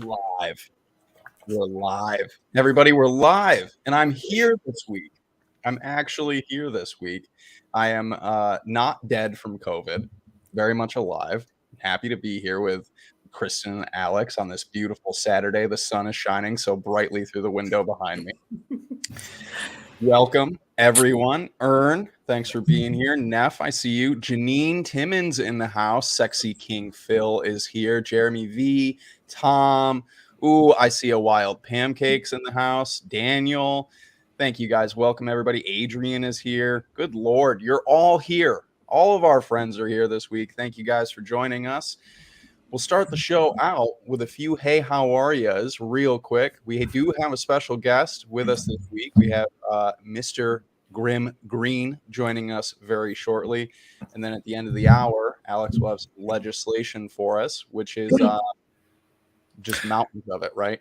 Live. We're live. Everybody, we're live. And I'm here this week. I'm actually here this week. I am not dead from COVID, very much alive. Happy to be here with Kristen and Alex on this beautiful Saturday. The sun is shining so brightly through the window behind me. Welcome, everyone. Ern, thanks for being here. Neff, I see you. Janine Timmons in the house. Sexy King Phil is here. Jeremy V, Tom. Ooh, I see a Wild Pancakes in the house. Daniel. Thank you, guys. Welcome, everybody. Adrian is here. Good Lord, you're all here. All of our friends are here this week. Thank you, guys, for joining us. We'll start the show out with a few hey, how are yas real quick. We do have a special guest with us this week. We have Mr. GrimmGreen joining us very shortly. And then at the end of the hour, Alex will have some legislation for us, which is just mountains of it, right?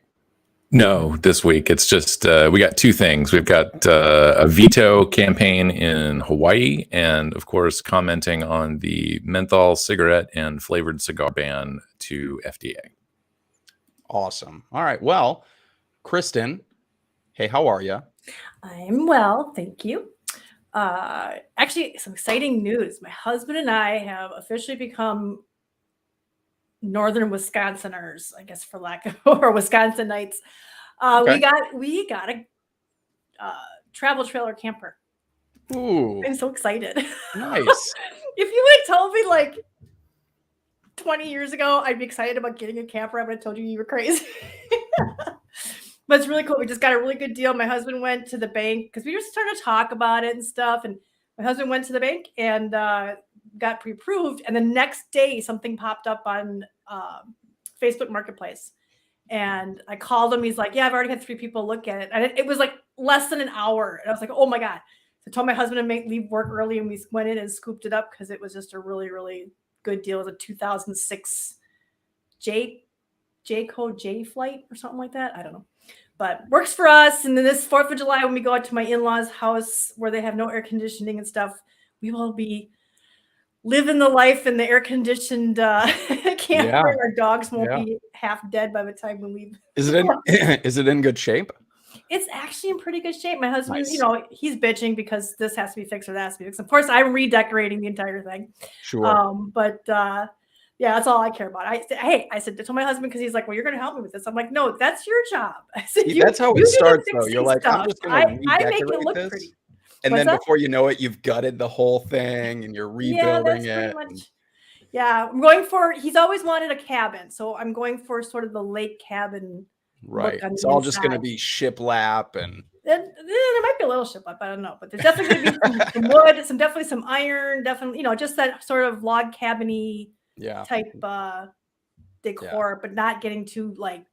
No, this week it's just we got two things. We've got a veto campaign in Hawaii, and of course, commenting on the menthol cigarette and flavored cigar ban to FDA. Awesome. All right. Well, Kristen, hey, how are you? I'm well, thank you. Actually, some exciting news. My husband and I have officially become Northern Wisconsiners, I guess, for lack of, or Wisconsinites. Okay. We got a travel trailer camper. Ooh, I'm so excited. nice. If you had told me like 20 years ago I'd be excited about getting a camper, I would have told you were crazy. But it's really cool. We just got a really good deal. My husband went to the bank because we were starting to talk about it and stuff. And my husband went to the bank and got pre-approved. And the next day, something popped up on Facebook Marketplace. And I called him. He's like, yeah, I've already had 3 people look at it. And it was like less than an hour. And I was like, oh, my God. So I told my husband to leave work early. And we went in and scooped it up because it was just a really, really good deal. It was a 2006 J-Code J flight or something like that. I don't know. But works for us. And then this 4th of July, when we go out to my in-laws' house where they have no air conditioning and stuff, we will be living the life in the air-conditioned camper. Yeah. Our dogs won't be half dead by the time we leave. Is it in good shape? It's actually in pretty good shape. My husband, nice. He's bitching because this has to be fixed or that has to be fixed. Of course, I'm redecorating the entire thing. Sure. Yeah, that's all I care about. I said, I told my husband, because he's like, well, you're going to help me with this. I'm like, no, that's your job. I said, that's how it starts, though. You're like, I'm just going to I make it look this. pretty. And then before you know it, you've gutted the whole thing and you're rebuilding it. Yeah, I'm going for, he's always wanted a cabin. So I'm going for sort of the lake cabin. Right. It's all just going to be shiplap and. There might be a little shiplap, I don't know. But there's definitely going to be some wood, definitely some iron, definitely, just that sort of log cabin-y type decor, but not getting too like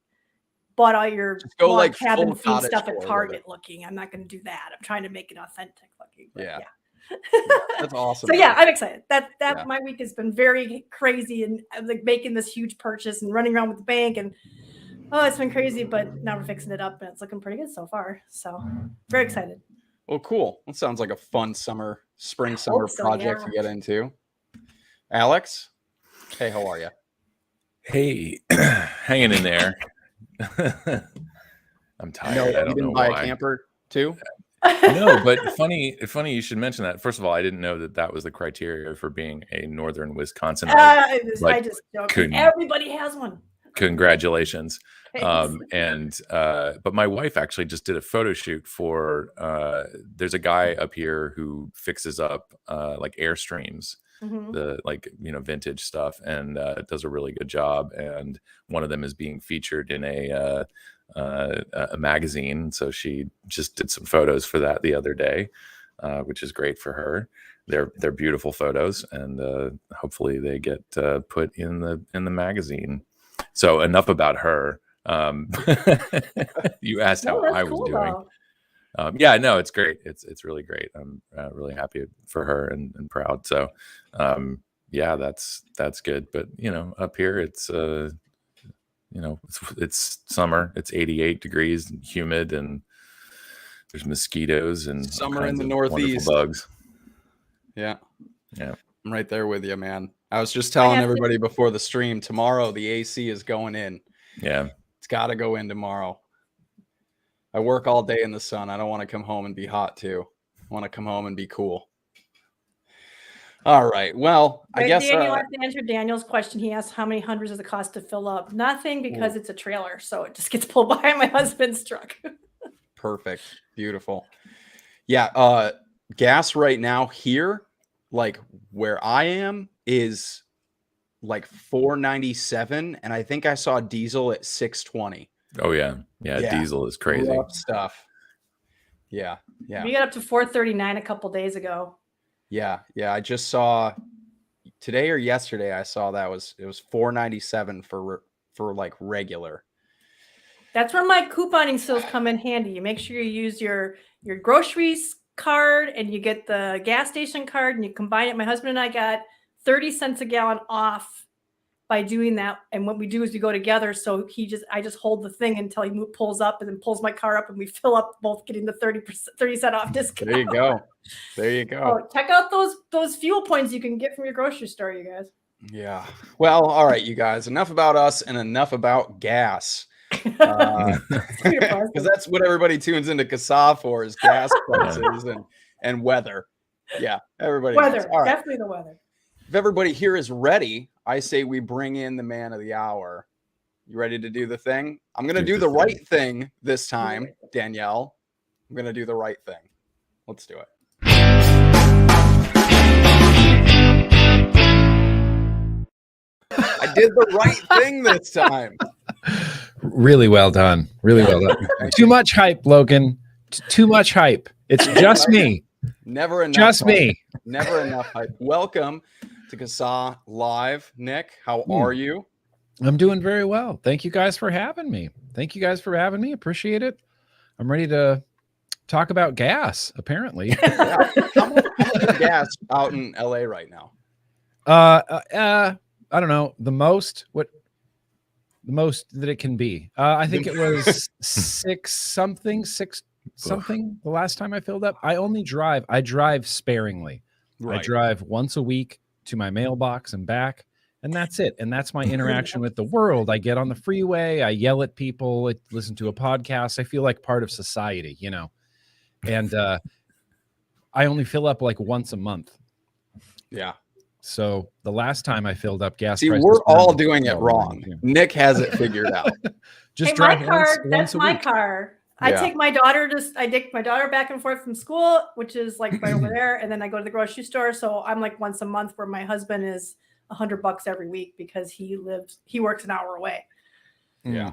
bought all your log cabin food stuff at Target looking. I'm not going to do that. I'm trying to make it authentic looking. Yeah. That's awesome. So yeah, I'm excited. My week has been very crazy and like making this huge purchase and running around with the bank and it's been crazy, but now we're fixing it up and it's looking pretty good so far. So very excited. Well, cool. That sounds like a fun spring summer project to get into. Alex, hey, how are you? Hey, hanging in there. I'm tired. I don't know why. You didn't buy a camper too? No, but funny you should mention that. First of all, I didn't know that was the criteria for being a Northern Wisconsinite. I just joke. Everybody has one. Congratulations. But my wife actually just did a photo shoot for there's a guy up here who fixes up like Airstreams. Mm-hmm. The vintage stuff and does a really good job, and one of them is being featured in a magazine, so she just did some photos for that the other day, which is great for her. They're beautiful photos, and hopefully they get put in the magazine. So enough about her. You asked how I was doing. It's great. It's really great. I'm really happy for her and proud. So, that's good. But up here it's it's summer. It's 88 degrees and humid, and there's mosquitoes and summer in the Northeast. Bugs. Yeah. I'm right there with you, man. I was just telling everybody before the stream. Tomorrow the AC is going in. Yeah. It's got to go in tomorrow. I work all day in the sun. I don't want to come home and be hot too. I want to come home and be cool. All right. Well, I guess Daniel has to answer Daniel's question. He asked how many hundreds does it cost to fill up? Nothing, because it's a trailer, so it just gets pulled by my husband's truck. Perfect. Beautiful. Yeah. Gas right now here, like where I am, is like $4.97, and I think I saw diesel at $6.20. Oh yeah. Diesel is crazy. Rough stuff. Yeah. We got up to $4.39 a couple days ago. Yeah. I just saw today or yesterday. I saw that it was $4.97 for like regular. That's where my couponing skills come in handy. You make sure you use your groceries card, and you get the gas station card, and you combine it. My husband and I got 30 cents a gallon off by doing that. And what we do is we go together. So I just hold the thing until he pulls up, and then pulls my car up, and we fill up, both getting the 30 cent off discount. There you go. Oh, check out those fuel points you can get from your grocery store, you guys. Yeah. Well, all right, you guys, enough about us and enough about gas. Because that's what everybody tunes into CASAA for, is gas prices and weather. Yeah, everybody. Weather, right. Definitely the weather. If everybody here is ready, I say we bring in the man of the hour. You ready to do the thing? I'm going to do the right thing this time, Danielle. I'm going to do the right thing. Let's do it. I did the right thing this time. Really well done. Really well done. Too much hype, Logan. Too much hype. It's just me. Never enough. Just me. Never enough hype. Welcome to CASAA Live. Nick, how are you? I'm doing very well. Thank you guys for having me. Appreciate it. I'm ready to talk about gas, apparently. Yeah. How much gas out in LA right now? I don't know. The most that it can be. I think it was six something the last time I filled up. I drive sparingly. Right. I drive once a week to my mailbox and back, and that's it. And that's my interaction with the world. I get on the freeway, I yell at people, I listen to a podcast. I feel like part of society, you know. And I only fill up like once a month. Yeah. So the last time I filled up gas, see, we're all doing it wrong. Nick has it figured out. Just drive my car. Once that's my week. car. I take my daughter. I take my daughter back and forth from school, which is like right over there, and then I go to the grocery store. So I'm like once a month, where my husband is $100 every week because he works an hour away. Yeah.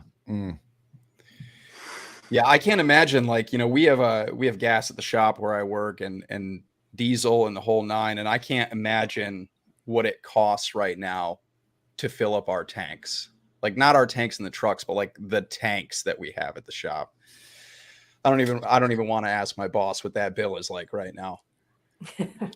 Yeah, I can't imagine, like, you know, we have gas at the shop where I work and diesel and the whole nine, and I can't imagine what it costs right now to fill up our tanks. Like, not our tanks in the trucks, but like the tanks that we have at the shop. I don't even want to ask my boss what that bill is like right now.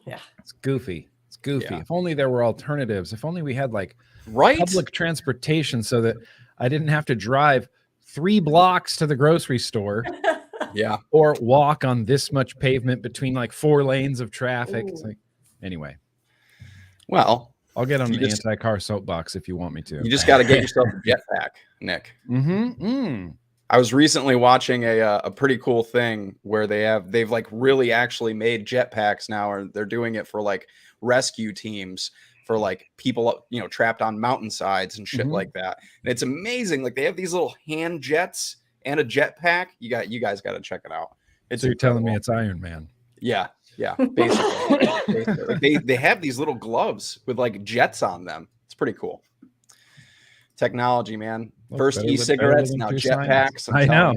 Yeah. It's goofy. Yeah. If only there were alternatives. If only we had like public transportation so that I didn't have to drive 3 blocks to the grocery store. Yeah. Or walk on this much pavement between like 4 lanes of traffic. It's like, anyway. Well, I'll get on an anti-car soapbox if you want me to. You just got to get yourself a jetpack, Nick. I was recently watching a pretty cool thing where they've like really actually made jetpacks now, and they're doing it for like rescue teams, for like people, you know, trapped on mountainsides and shit like that. And it's amazing. Like, they have these little hand jets and a jetpack. You guys got to check it out. So you're telling me it's Iron Man? Yeah. Basically. They have these little gloves with like jets on them. It's pretty cool. Technology, man. First e-cigarettes, now jetpacks. I know.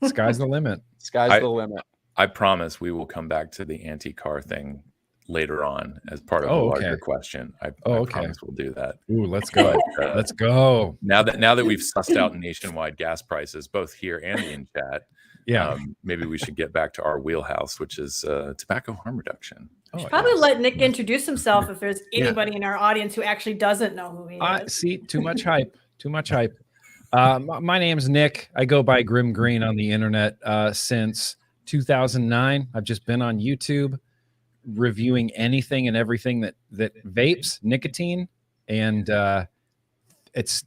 Sky's the limit. Sky's the limit. I promise we will come back to the anti-car thing later on as part of a larger question. I promise we'll do that. Ooh, let's go. Let's go. Now that we've sussed out nationwide gas prices, both here and in chat, maybe we should get back to our wheelhouse, which is tobacco harm reduction. Probably let Nick introduce himself if there's anybody in our audience who actually doesn't know who he is. See, too much hype. My name's Nick. I go by GrimmGreen on the internet since 2009. I've just been on YouTube reviewing anything and everything that vapes nicotine, and it's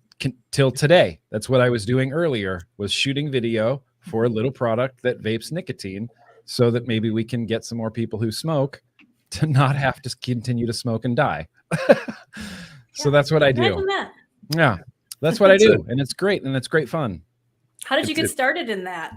till today. That's what I was doing earlier, was shooting video for a little product that vapes nicotine so that maybe we can get some more people who smoke to not have to continue to smoke and die. So that's what I do. Imagine that. Yeah, that's what I do. And it's great. And it's great fun. How did you get started in that?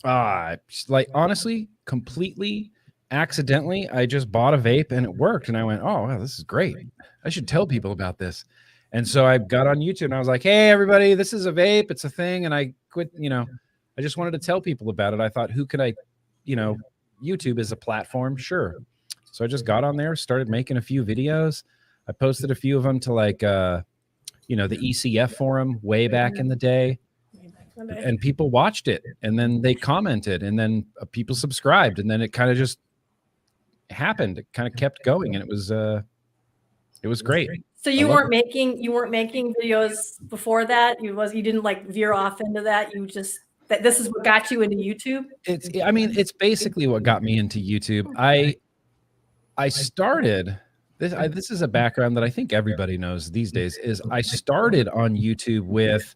Like, honestly, completely accidentally, I just bought a vape and it worked. And I went, oh, wow, this is great. I should tell people about this. And so I got on YouTube and I was like, hey, everybody, this is a vape. It's a thing. And I quit, I just wanted to tell people about it. I thought, who could I, YouTube is a platform. Sure. So I just got on there, started making a few videos. I posted a few of them to like, the ECF forum way back in the day. And people watched it, and then they commented, and then people subscribed, and then it kind of just happened. It kind of kept going, and it was great. So you weren't making videos before that. You didn't like veer off into that. You just this is what got you into YouTube. It's basically what got me into YouTube. I started this. This is a background that I think everybody knows these days. Is I started on YouTube with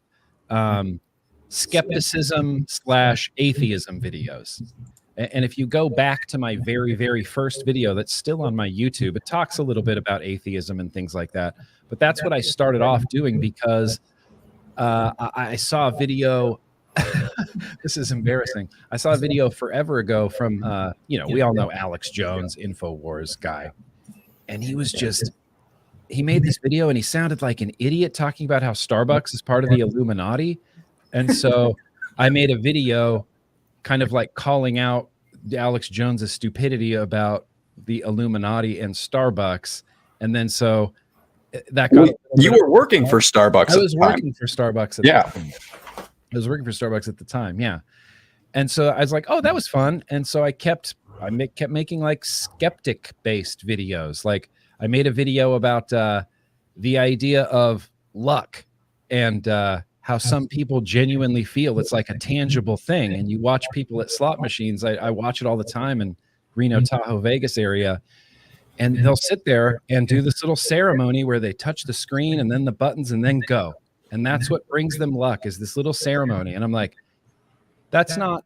skepticism / atheism videos. And if you go back to my very, very first video that's still on my YouTube, it talks a little bit about atheism and things like that. But that's what I started off doing because I saw a video. This is embarrassing. I saw a video forever ago from, we all know Alex Jones, InfoWars guy. And he made this video and he sounded like an idiot talking about how Starbucks is part of the Illuminati. And so I made a video kind of like calling out Alex Jones's stupidity about the Illuminati and Starbucks. And then so that got you were working for Starbucks. I was working for Starbucks at the time. I was working for Starbucks at the time. Yeah. And so I was like, oh, that was fun. And so I kept making like skeptic based videos. Like I made a video about the idea of luck and how some people genuinely feel it's like a tangible thing. And you watch people at slot machines. I watch it all the time in Reno, Tahoe, Vegas area. And they'll sit there and do this little ceremony where they touch the screen and then the buttons and then go. And that's what brings them luck, is this little ceremony. And I'm like, that's not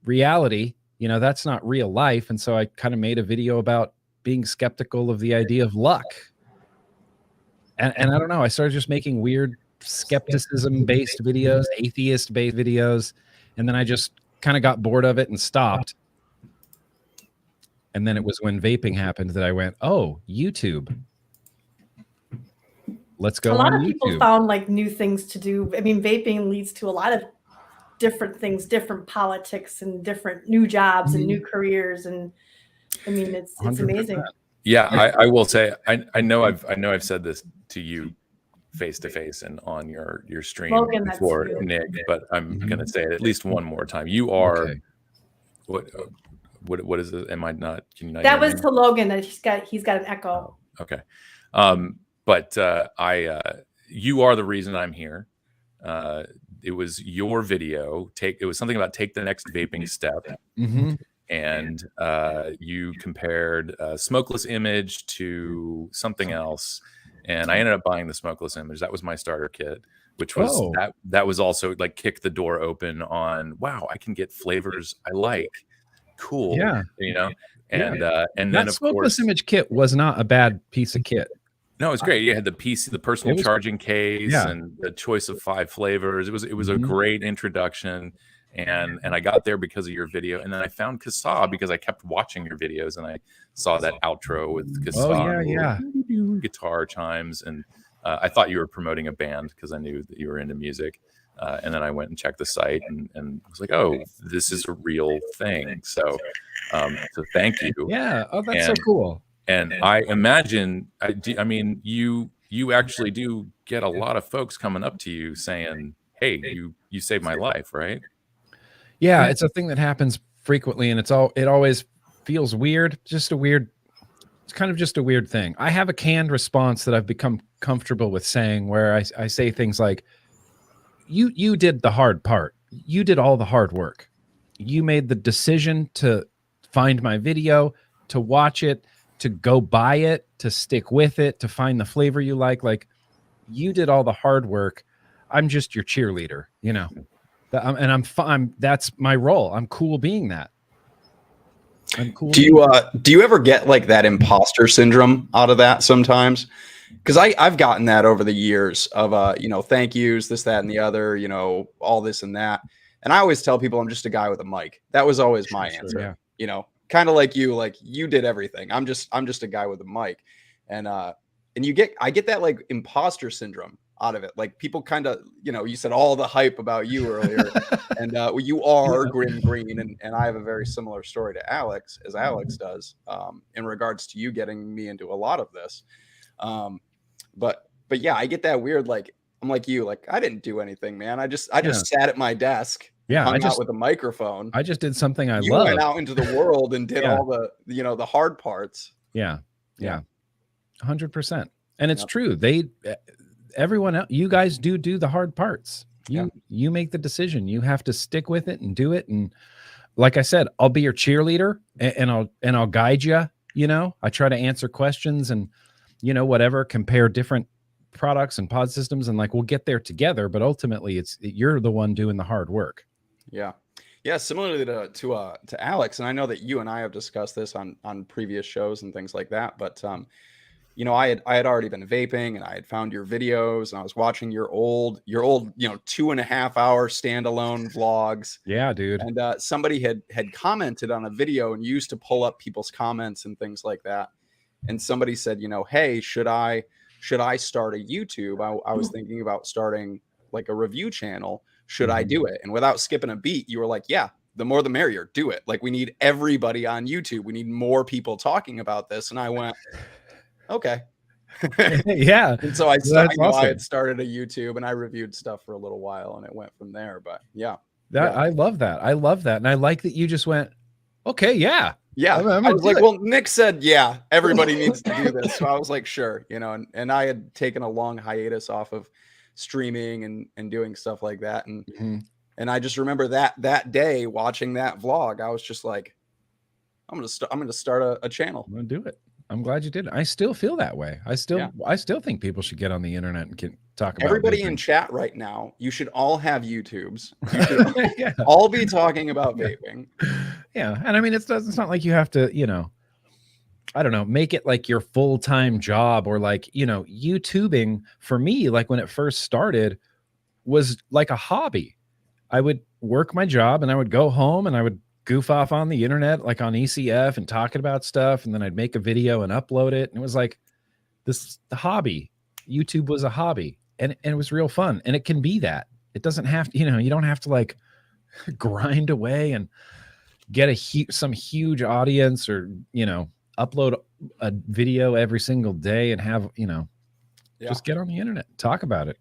reality. That's not real life. And so I kind of made a video about being skeptical of the idea of luck. And I don't know, I started just making weird skepticism-based videos, atheist-based videos, and then I just kind of got bored of it and stopped. And then it was when vaping happened that I went, oh, YouTube. Let's go. A lot of people found like new things to do. I mean, vaping leads to a lot of different things, different politics and different new jobs and new careers. And I mean, it's 100%. Amazing. Yeah, I will say, I know I've said this to you face to face and on your stream Logan, before, Nick, but I'm gonna say it at least one more time. You are what is it? Am I not? Can you not? That was to Logan. That he's got an echo. Okay, but you are the reason I'm here. It was your video. It was something about take the next vaping step. And you compared smokeless image to something else, and I ended up buying the smokeless image. That was my starter kit, which was that was also like kick the door open on, wow, I can get flavors I like. Cool. And and then that of smokeless course, image kit was not a bad piece of kit. No, it's great. You had the PC, the personal charging case, and the choice of 5 flavors. It was a great introduction. And I got there because of your video, and then I found CASAA because I kept watching your videos, and I saw that outro with CASAA, guitar chimes, and I thought you were promoting a band because I knew that you were into music. And then I went and checked the site, and was like, oh, this is a real thing. So thank you. Yeah. Oh, that's so cool. And I imagine, I mean, you actually do get a lot of folks coming up to you saying, hey, you saved my life, right? Yeah, it's a thing that happens frequently, and it always feels weird. It's kind of just a weird thing. I have a canned response that I've become comfortable with saying, where I say things like, you did the hard part. You did all the hard work. You made the decision to find my video, to watch it, to go buy it, to stick with it, to find the flavor you like. Like, you did all the hard work. I'm just your cheerleader, you know. And I'm fine. That's my role. I'm cool being that. I'm cool. Do you ever get like that imposter syndrome out of that sometimes? Because I've gotten that over the years of you know, thank yous, this, that, and the other, you know, all this and that. And I always tell people I'm just a guy with a mic. That was always my answer. Yeah. You know, kind of like you did everything. I'm just a guy with a mic. And I get that like imposter syndrome out of it. Like people kind of, you know, you said all the hype about you earlier, and you are GrimmGreen, and I have a very similar story to Alex, as Alex does, in regards to you getting me into a lot of this. But yeah, I get that weird, like, I'm like you, like, I didn't do anything, man. I just sat at my desk, hung out with a microphone. I just did something I love. You went out into the world and did all the, you know, the hard parts. Yeah. 100%. And it's true. Everyone else, you guys do the hard parts. You make the decision. You have to stick with it and do it. And like I said, I'll be your cheerleader, and I'll guide you. You know, I try to answer questions and, you know, whatever, compare different products and pod systems, and like we'll get there together. But ultimately, you're the one doing the hard work. Yeah. Similarly to Alex, and I know that you and I have discussed this on previous shows and things like that. But you know, I had already been vaping, and I had found your videos, and I was watching your old, you know, 2.5 hour standalone vlogs. Yeah, dude. And somebody had commented on a video, and used to pull up people's comments and things like that. And somebody said, you know, hey, should I start a YouTube? I was thinking about starting like a review channel. Should I do it? And without skipping a beat, you were like, yeah, the more the merrier. Do it. Like, we need everybody on YouTube. We need more people talking about this. And I went, okay. Yeah. And so I had started a YouTube, and I reviewed stuff for a little while, and it went from there. But yeah. I love that. I love that. And I like that you just went, okay, yeah. Yeah. I was like, well, Nick said, yeah, everybody needs to do this. So I was like, sure, you know, and I had taken a long hiatus off of streaming and doing stuff like that. And and I just remember that day watching that vlog, I was just like, I'm gonna start a channel. I'm gonna do it. I'm glad you did. I still feel that way. I still think people should get on the internet and talk about everybody vaping. In chat right now, you should all have YouTubes. You should all be talking about vaping. Yeah. And I mean, it's not like you have to, you know, I don't know, make it like your full-time job, or like, you know, YouTubing for me, like when it first started, was like a hobby. I would work my job, and I would go home, and I would goof off on the internet, like on ECF, and talking about stuff. And then I'd make a video and upload it. And it was like the hobby. YouTube was a hobby, and it was real fun. And it can be that. It doesn't have to, you know, you don't have to like grind away and get some huge audience, or, you know, upload a video every single day and have, you know, just get on the internet, talk about it.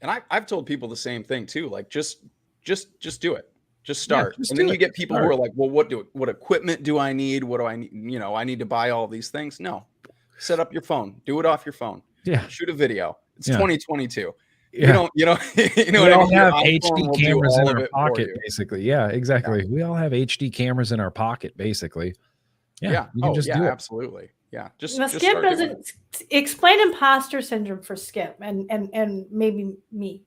And I've told people the same thing too. Like, just do it. Just start. And then you get people who are like, well, what equipment do I need? What do I need? You know, I need to buy all these things. No, set up your phone, do it off your phone. Yeah. Shoot a video. It's 2022. Yeah. You know we what all I mean? have HD cameras in our pocket, basically. Yeah, exactly. Yeah. We all have HD cameras in our pocket, basically. Yeah. You can just do it. Absolutely. Yeah. Just Skip doesn't explain imposter syndrome for Skip and maybe me.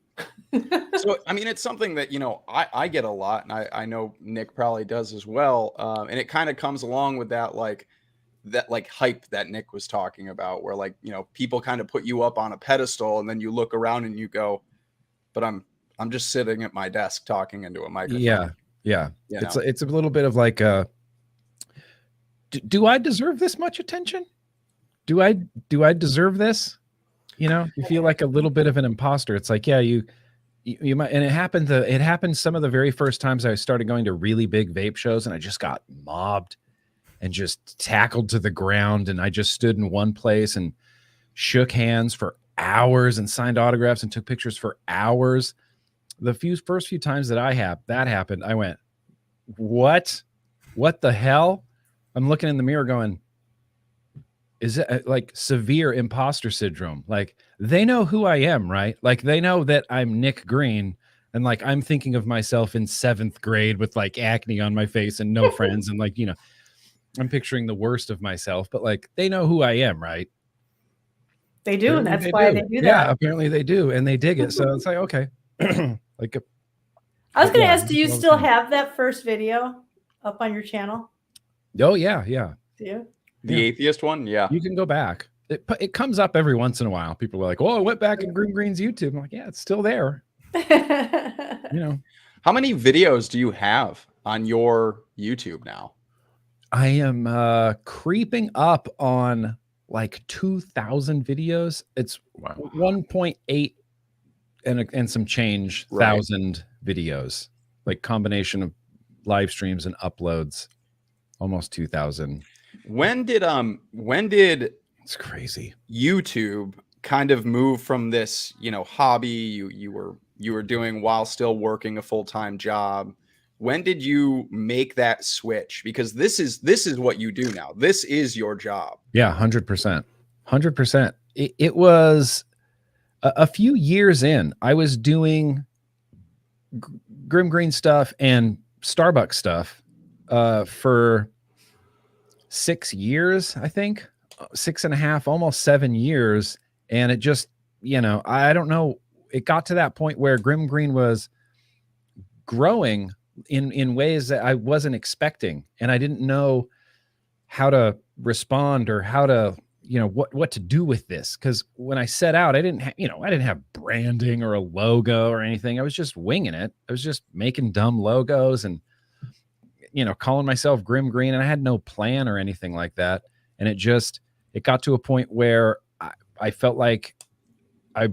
So, I mean, it's something that, you know, I get a lot, and I know Nick probably does as well. And it kind of comes along with that hype that Nick was talking about, where, like, you know, people kind of put you up on a pedestal, and then you look around and you go, but I'm just sitting at my desk talking into a microphone. Yeah. It's a little bit of like, do I deserve this much attention? Do I deserve this? You know, you feel like a little bit of an imposter. It's like, yeah, you might, and it happened some of the very first times I started going to really big vape shows, and I just got mobbed and just tackled to the ground. And I just stood in one place and shook hands for hours and signed autographs and took pictures for hours. The first few times that happened, I went, what the hell? I'm looking in the mirror going, is it like severe imposter syndrome? Like, they know who I am, right? Like, they know that I'm Nick Green, and like, I'm thinking of myself in 7th grade with like acne on my face and no friends. And like, you know, I'm picturing the worst of myself, but like, they know who I am, right? They do. Apparently That's why they do that. Yeah, apparently they do, and they dig it. So it's like, okay. Like I was going to yeah, ask, do you all the still time. have that first video up on your channel? Oh yeah. Do you? The Yeah. atheist one, yeah. You can go back. It comes up every once in a while. People are like, "Oh, I went back in GrimmGreen's YouTube." I'm like, "Yeah, it's still there." You know, How many videos do you have on your YouTube now? I am creeping up on like 2,000 videos. It's Wow. 1.8 and some change Right. thousand videos, like combination of live streams and uploads. Almost 2,000. When did It's crazy. YouTube kind of move from this, hobby you were doing while still working a full-time job? When did you make that switch? Because this is what you do now. This is your job. Yeah, 100%. 100%. It was a few years in. I was doing GrimmGreen stuff and Starbucks stuff for 6 years, I think. 6.5, almost 7 years. And it just, I don't know. It got to that point where GrimmGreen was growing in ways that I wasn't expecting. And I didn't know how to respond or how to, what to do with this. Because when I set out, I didn't have branding or a logo or anything. I was just winging it. I was just making dumb logos and, calling myself GrimmGreen, and I had no plan or anything like that. And it got to a point where I felt like I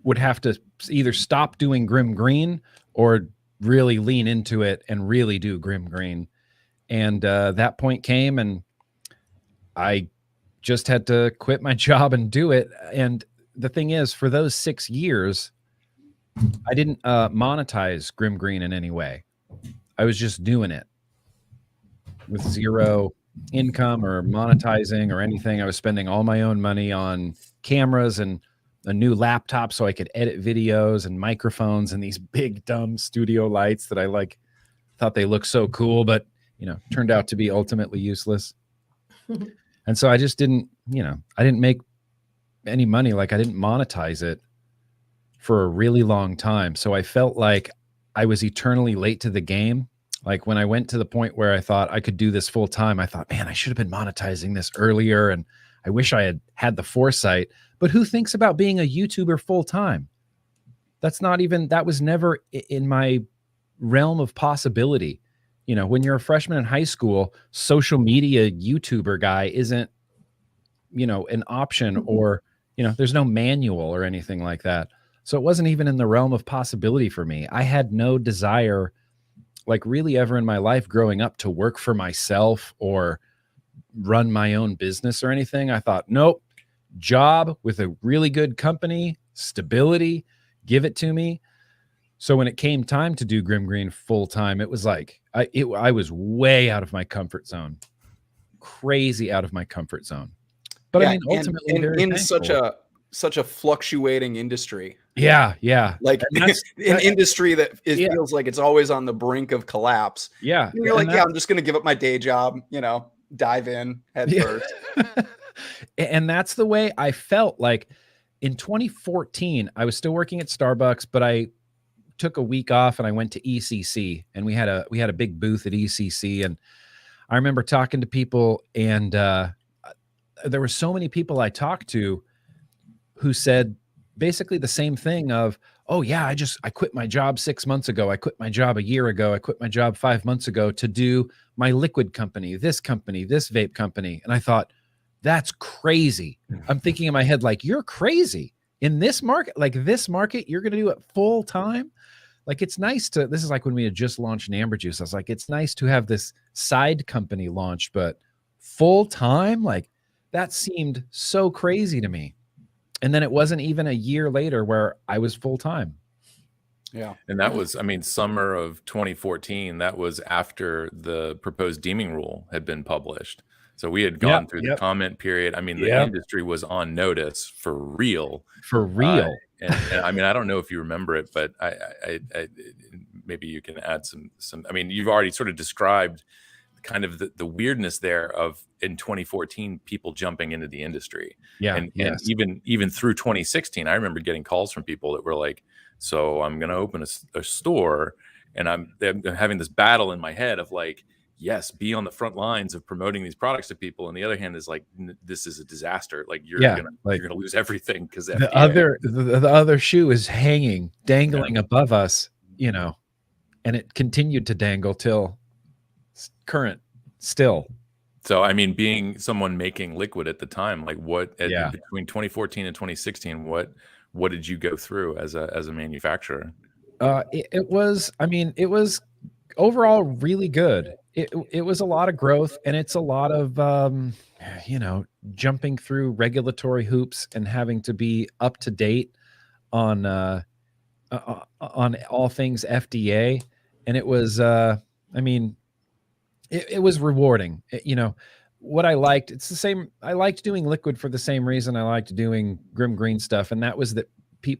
would have to either stop doing GrimmGreen or really lean into it and really do GrimmGreen. And that point came, and I just had to quit my job and do it. And the thing is, for those 6 years, I didn't monetize GrimmGreen in any way. I was just doing it with zero income or monetizing or anything. I was spending all my own money on cameras and a new laptop so I could edit videos and microphones and these big dumb studio lights that I thought they looked so cool, but turned out to be ultimately useless. And so I just didn't, I didn't make any money. I didn't monetize it for a really long time. So I felt like I was eternally late to the game. Like when I went to the point where I thought I could do this full time, I thought, man, I should have been monetizing this earlier. And I wish I had the foresight. But who thinks about being a YouTuber full time? That was never in my realm of possibility. When you're a freshman in high school, social media YouTuber guy isn't, an option, or, there's no manual or anything like that. So it wasn't even in the realm of possibility for me. I had no desire, really ever in my life growing up, to work for myself or run my own business or anything. I thought, nope, job with a really good company, stability, give it to me. So when it came time to do GrimmGreen full time, it was like I was way out of my comfort zone, crazy out of my comfort zone. But Yeah, I mean, ultimately, in such a fluctuating industry. Yeah. An industry that feels like it's always on the brink of collapse. Yeah. And you're like, I'm just going to give up my day job, dive in head first. And that's the way I felt. Like in 2014, I was still working at Starbucks, but I took a week off and I went to ECC, and we had a big booth at ECC. And I remember talking to people, and there were so many people I talked to who said basically the same thing of, oh yeah, I quit my job 6 months ago. I quit my job a year ago. I quit my job 5 months ago to do my liquid company, this vape company. And I thought, that's crazy. I'm thinking in my head, you're crazy in this market, you're going to do it full time. It's nice this is like when we had just launched Amber Juice. I was like, it's nice to have this side company launched, but full time, that seemed so crazy to me. And then it wasn't even a year later where I was full time. Yeah. And that was, summer of 2014. That was after the proposed deeming rule had been published. So we had gone through the comment period. The industry was on notice for real. For real. And I don't know if you remember it, but I maybe you can add some. You've already sort of described kind of the weirdness there of in 2014 people jumping into the industry. Yeah. And Yes. even through 2016, I remember getting calls from people that were like, so I'm going to open a store, and I'm having this battle in my head of like, yes, be on the front lines of promoting these products to people. And the other hand is like, this is a disaster. Like you're gonna lose everything because the other shoe is dangling above us, you know, and it continued to dangle till current still. So, I mean, being someone making liquid at the time, like between 2014 and 2016, what did you go through as a manufacturer? It was overall really good. It was a lot of growth, and it's a lot of you know, jumping through regulatory hoops and having to be up to date on all things FDA. And it was it was rewarding. You know, what I liked, it's the same. I liked doing liquid for the same reason I liked doing GrimmGreen stuff, and that was that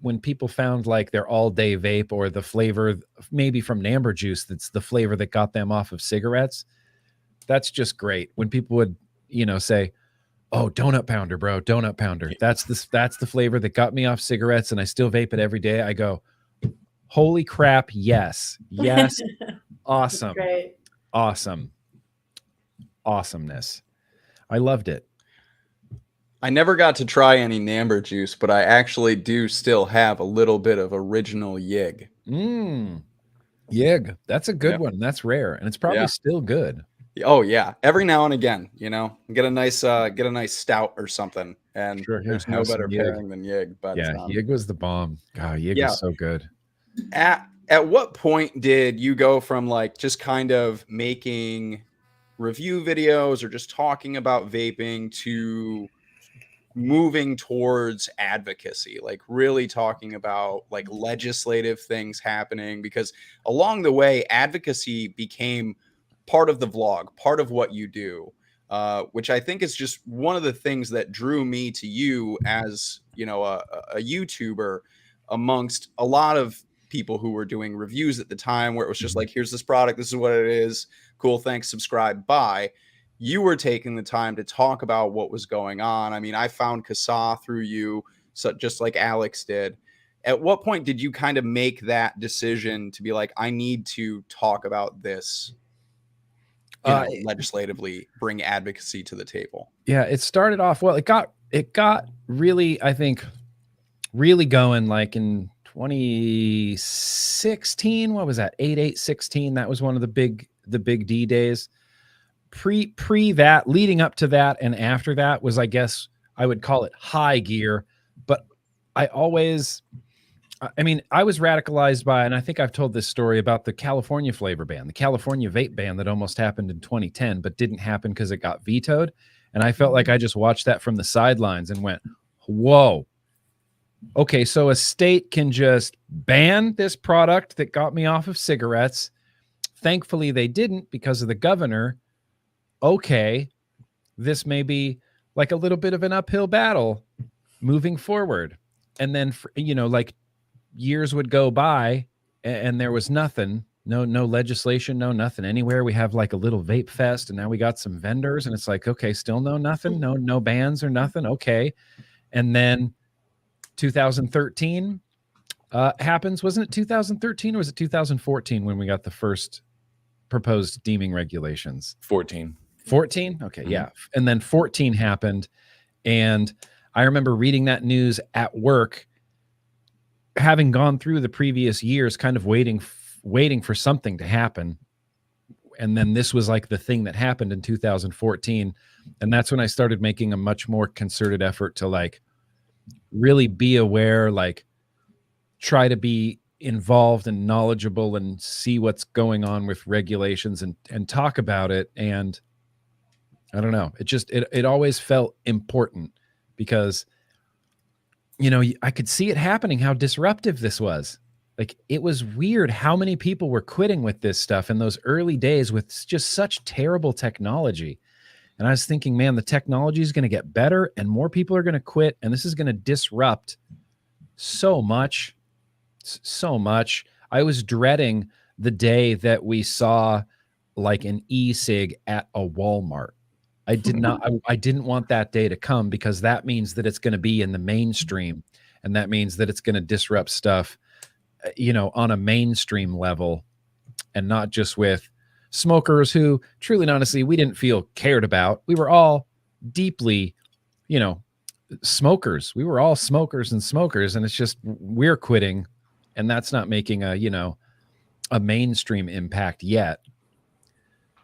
when people found like their all-day vape or the flavor maybe from Namber juice, that's the flavor that got them off of cigarettes. That's just great. When people would, you know, say, "Oh, donut pounder, bro, donut pounder. That's the flavor that got me off cigarettes, and I still vape it every day." I go, "Holy crap, yes, yes, awesome, Great. awesomeness." I loved it. I never got to try any Namber juice, but I actually do still have a little bit of original Yig. Yig, that's a good one. That's rare, and it's probably still good. Oh yeah, every now and again, you know, get a nice stout or something, and there's no better pairing than Yig. But yeah, Yig was the bomb. God, Yig was so good. At what point did you go from like just kind of making review videos or just talking about vaping to moving towards advocacy, like really talking about like legislative things happening? Because along the way, advocacy became part of the vlog, part of what you do, which I think is just one of the things that drew me to you as, you know, a YouTuber amongst a lot of people who were doing reviews at the time, where it was just like, here's this product, this is what it is, cool, thanks, subscribe, bye. You were taking the time to talk about what was going on. I mean, I found CASAA through you, so just like Alex did. At what point did you kind of make that decision to be like, I need to talk about this, you know, legislatively, bring advocacy to the table? Yeah, it started off well. It got really, I think, really going like in 2016. What was that? 8/8/16. That was one of the big D days. Pre that, leading up to that, and after that was, I guess I would call it high gear. But I was radicalized by, and I think I've told this story about the California flavor ban, the California vape ban that almost happened in 2010, but didn't happen because it got vetoed. And I felt like I just watched that from the sidelines and went, whoa, okay, so a state can just ban this product that got me off of cigarettes. Thankfully, they didn't because of the governor. Okay, this may be like a little bit of an uphill battle moving forward. And then, you know, like years would go by and there was nothing, no legislation, no nothing anywhere. We have like a little vape fest, and now we got some vendors, and it's like, okay, still nothing, no bans or nothing. Okay. And then 2013 happens. Wasn't it 2013 or was it 2014 when we got the first proposed deeming regulations? 14. Okay. Yeah. And then 14 happened. And I remember reading that news at work, having gone through the previous years, kind of waiting for something to happen. And then this was like the thing that happened in 2014. And that's when I started making a much more concerted effort to like really be aware, like try to be involved and knowledgeable and see what's going on with regulations and talk about it. And I don't know, it always felt important because, you know, I could see it happening, how disruptive this was. Like, it was weird how many people were quitting with this stuff in those early days with just such terrible technology. And I was thinking, man, the technology is going to get better and more people are going to quit. And this is going to disrupt so much. I was dreading the day that we saw like an e-cig at a Walmart. I did not. I didn't want that day to come, because that means that it's going to be in the mainstream, and that means that it's going to disrupt stuff, on a mainstream level, and not just with smokers who, truly and honestly, we didn't feel cared about. We were all deeply, smokers. We were all smokers, and it's just we're quitting, and that's not making a mainstream impact yet.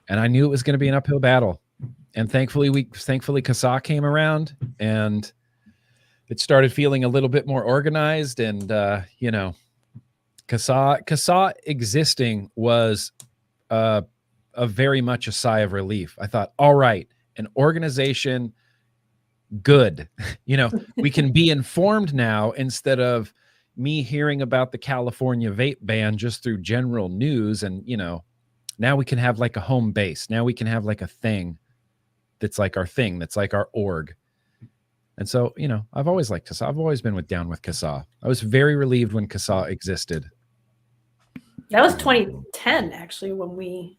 And I knew it was going to be an uphill battle. And thankfully CASAA came around, and it started feeling a little bit more organized. And, CASAA existing was a very much a sigh of relief. I thought, all right, an organization, good. We can be informed now, instead of me hearing about the California vape ban just through general news. And, now we can have like a home base. Now we can have like a thing that's like our thing, that's like our org. And so, I've always liked CASAA. I've always been down with CASAA. I was very relieved when CASAA existed. That was 2010, actually, when we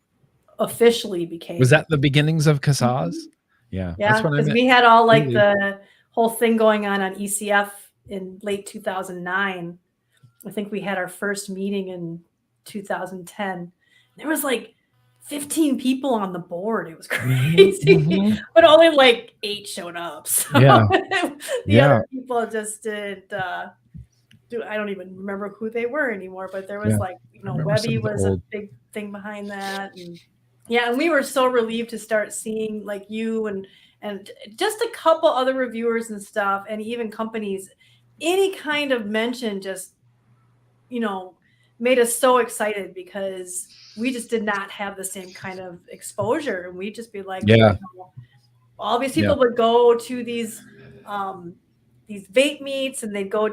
officially became. Was that the beginnings of CASAA's? Yeah. Yeah, because we had all like the whole thing going on ECF in late 2009. I think we had our first meeting in 2010. There was like 15 people on the board. It was crazy, but only like 8 showed up. So the other people just didn't I don't even remember who they were anymore, but there was Webby was a big thing behind that. And we were so relieved to start seeing like you and just a couple other reviewers and stuff, and even companies, any kind of mention just, made us so excited, because we just did not have the same kind of exposure. And we'd just be like, all these people would go to these vape meets, and they'd go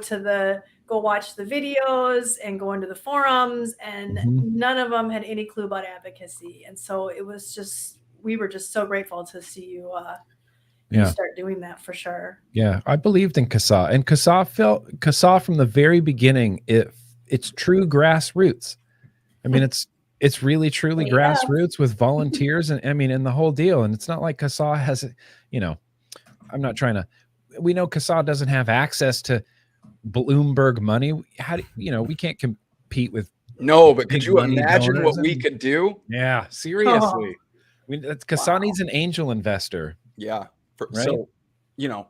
watch the videos and go into the forums, and none of them had any clue about advocacy. And so it was just, we were just so grateful to see you, you start doing that, for sure. Yeah. I believed in CASAA, and CASAA from the very beginning, it's true grassroots. I mean, it's really truly grassroots with volunteers, and and the whole deal. And it's not like CASAA has, I'm not trying to, we know CASAA doesn't have access to Bloomberg money. How do we can't compete with but could you imagine what we could do? Yeah, seriously. CASAA needs an angel investor. Yeah. Right? So,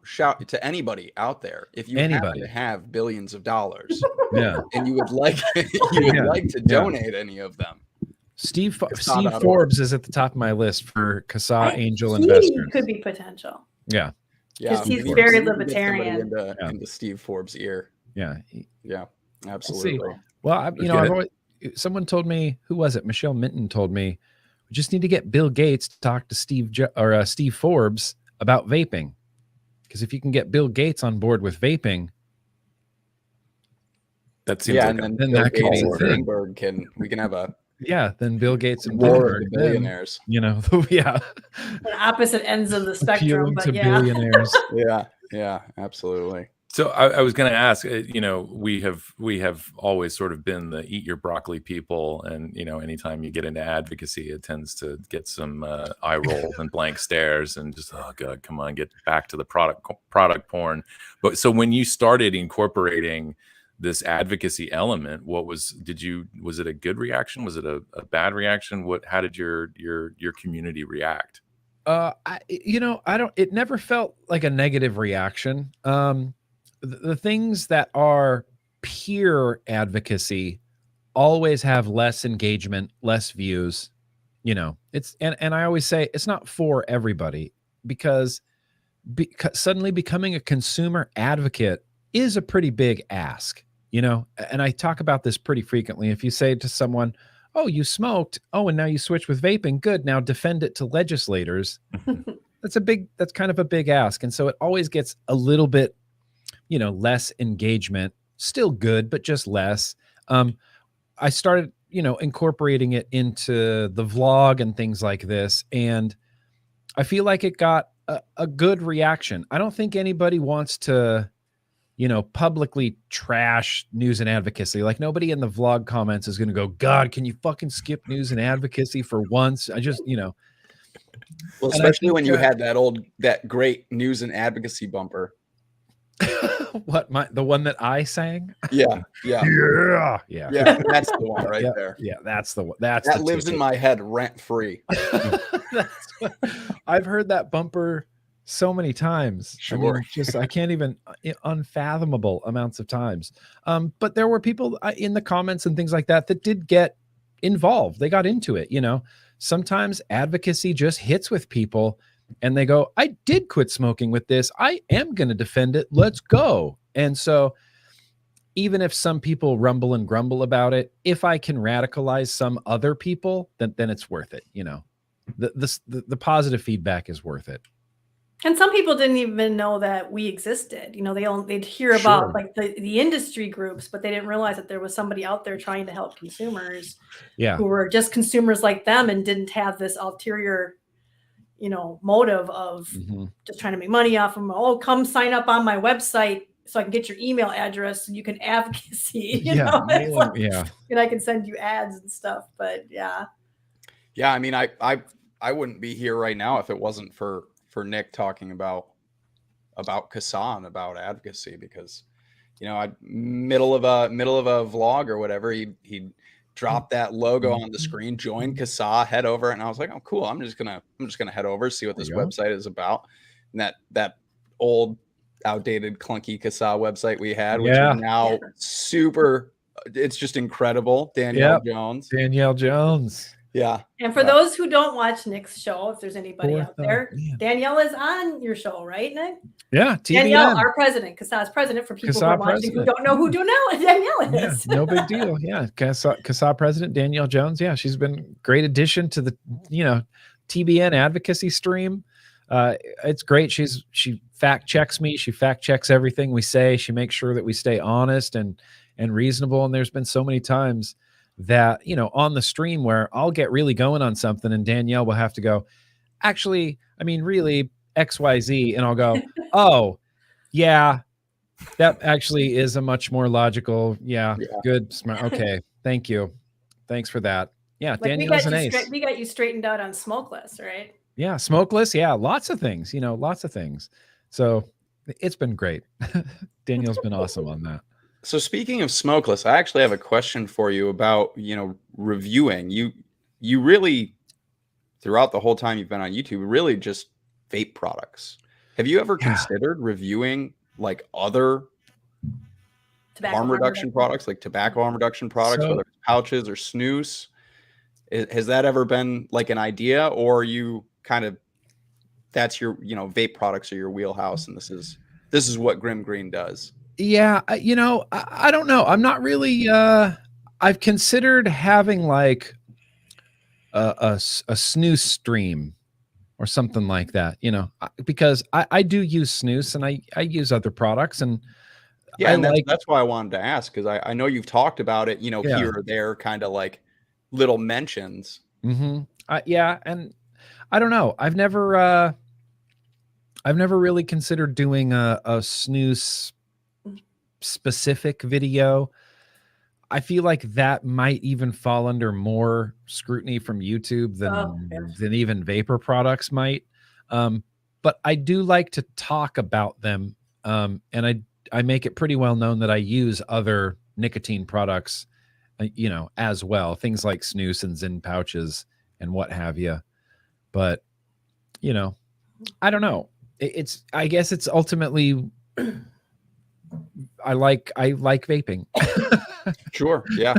shout to anybody out there, if you happen to have billions of dollars, and you would like like to donate any of them. Steve Forbes is at the top of my list for CASAA angel investors. Could be potential. Yeah. Because he's very libertarian. Into Steve Forbes' ear. Yeah, absolutely. Well, I've always, someone told me, who was it? Michelle Minton told me, we just need to get Bill Gates to talk to Steve Forbes about vaping, because if you can get Bill Gates on board with vaping, that seems like and then that could be Bloomberg we can have a then Bill Gates and war of the billionaires. On opposite ends of the spectrum, but billionaires. Yeah, absolutely. So I was going to ask, we have always sort of been the eat your broccoli people, and anytime you get into advocacy, it tends to get some eye roll and blank stares, and just, oh god, come on, get back to the product porn. But so when you started incorporating this advocacy element, was it a good reaction? Was it a bad reaction? How did your community react? It never felt like a negative reaction. The things that are pure advocacy always have less engagement, less views. It's and I always say it's not for everybody, because suddenly becoming a consumer advocate is a pretty big ask, and I talk about this pretty frequently. If you say to someone, oh, you smoked, and now you switch with vaping, good, now defend it to legislators. That's kind of a big ask. And so it always gets a little bit, less engagement, still good, but just less. I started, incorporating it into the vlog and things like this. And I feel like it got a good reaction. I don't think anybody wants to you know, publicly trash news and advocacy. Like nobody in the vlog comments is going to go, God, can you fucking skip news and advocacy for once? I just, you know. Well, especially when you had that great news and advocacy bumper. What, the one that I sang? Yeah. Yeah. That's the one right there. Yeah, that's the one. That lives in my head rent free. I've heard that bumper so many times. Sure. I mean, I can't even, unfathomable amounts of times. But there were people in the comments and things like that did get involved. They got into it. You know, sometimes advocacy just hits with people and they go, I did quit smoking with this. I am going to defend it. Let's go. And so even if some people rumble and grumble about it, if I can radicalize some other people, then it's worth it. You know, the positive feedback is worth it. And some people didn't even know that we existed. You know, they'd hear about like the industry groups, but they didn't realize that there was somebody out there trying to help consumers who were just consumers like them and didn't have this ulterior, you know, motive of just trying to make money off them. Oh, come sign up on my website so I can get your email address and you can advocacy. You know? Like, and I can send you ads and stuff. But yeah. I mean, I wouldn't be here right now if it wasn't for Nick talking about CASAA and about advocacy, because, you know, middle of a vlog or whatever, he dropped that logo on the screen, join CASAA, head over, and I was like, oh cool, I'm just gonna head over, see what this website is about. And that old outdated clunky CASAA website we had, which is now super, it's just incredible. Danielle Jones. Yeah. And for those who don't watch Nick's show, if there's anybody out there, Danielle is on your show, right, Nick? Yeah. TBN. Danielle, our president, CASAA's president, for people who are watching who don't know who Danielle is. No big deal. Yeah. CASAA president, Danielle Jones. Yeah. She's been a great addition to the, you know, TBN advocacy stream. It's great. She fact checks me. She fact checks everything we say. She makes sure that we stay honest and reasonable. And there's been so many times that, you know, on the stream where I'll get really going on something and Danielle will have to go, actually, I mean, really XYZ. And I'll go, oh yeah, that actually is a much more logical. Yeah. Good. Smart. Okay. Thank you. Thanks for that. Yeah. Like Danielle's an ace. We got you straightened out on smokeless, right? Yeah. Smokeless. Yeah. Lots of things, you know, lots of things. So it's been great. Danielle's been awesome on that. So speaking of smokeless, I actually have a question for you about, you know, reviewing. You really, throughout the whole time you've been on YouTube, really just vape products. Have you ever considered reviewing like other harm reduction products, like tobacco harm reduction products, whether it's pouches or snus? Has that ever been like an idea, or you kind of, that's your, you know, vape products are your wheelhouse and this is what GrimmGreen does? Yeah, you know, I don't know. I'm not really. I've considered having like a snooze stream or something like that. You know, because I do use snooze and I use other products, and and that's why I wanted to ask, because I know you've talked about it. You know, here or there, kind of like little mentions. And I don't know. I've never really considered doing a snooze specific video. I feel like that might even fall under more scrutiny from YouTube than even vapor products might. But I do like to talk about them. And I make it pretty well known that I use other nicotine products, you know, as well. Things like snus and Zyn pouches and what have you. But, you know, I don't know. I guess it's ultimately I like vaping. Sure. Yeah.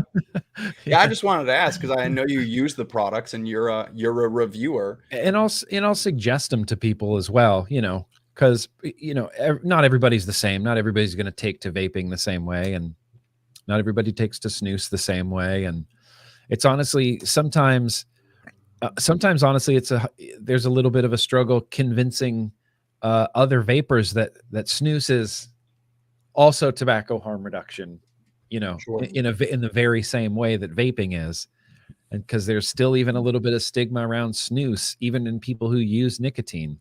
I just wanted to ask because I know you use the products and you're a reviewer, and I'll suggest them to people as well, you know, because, you know, not everybody's the same. Not everybody's going to take to vaping the same way, and not everybody takes to snus the same way. And it's honestly sometimes honestly there's a little bit of a struggle convincing other vapors that snus is also tobacco harm reduction, you know, in the very same way that vaping is. And because there's still even a little bit of stigma around snus, even in people who use nicotine.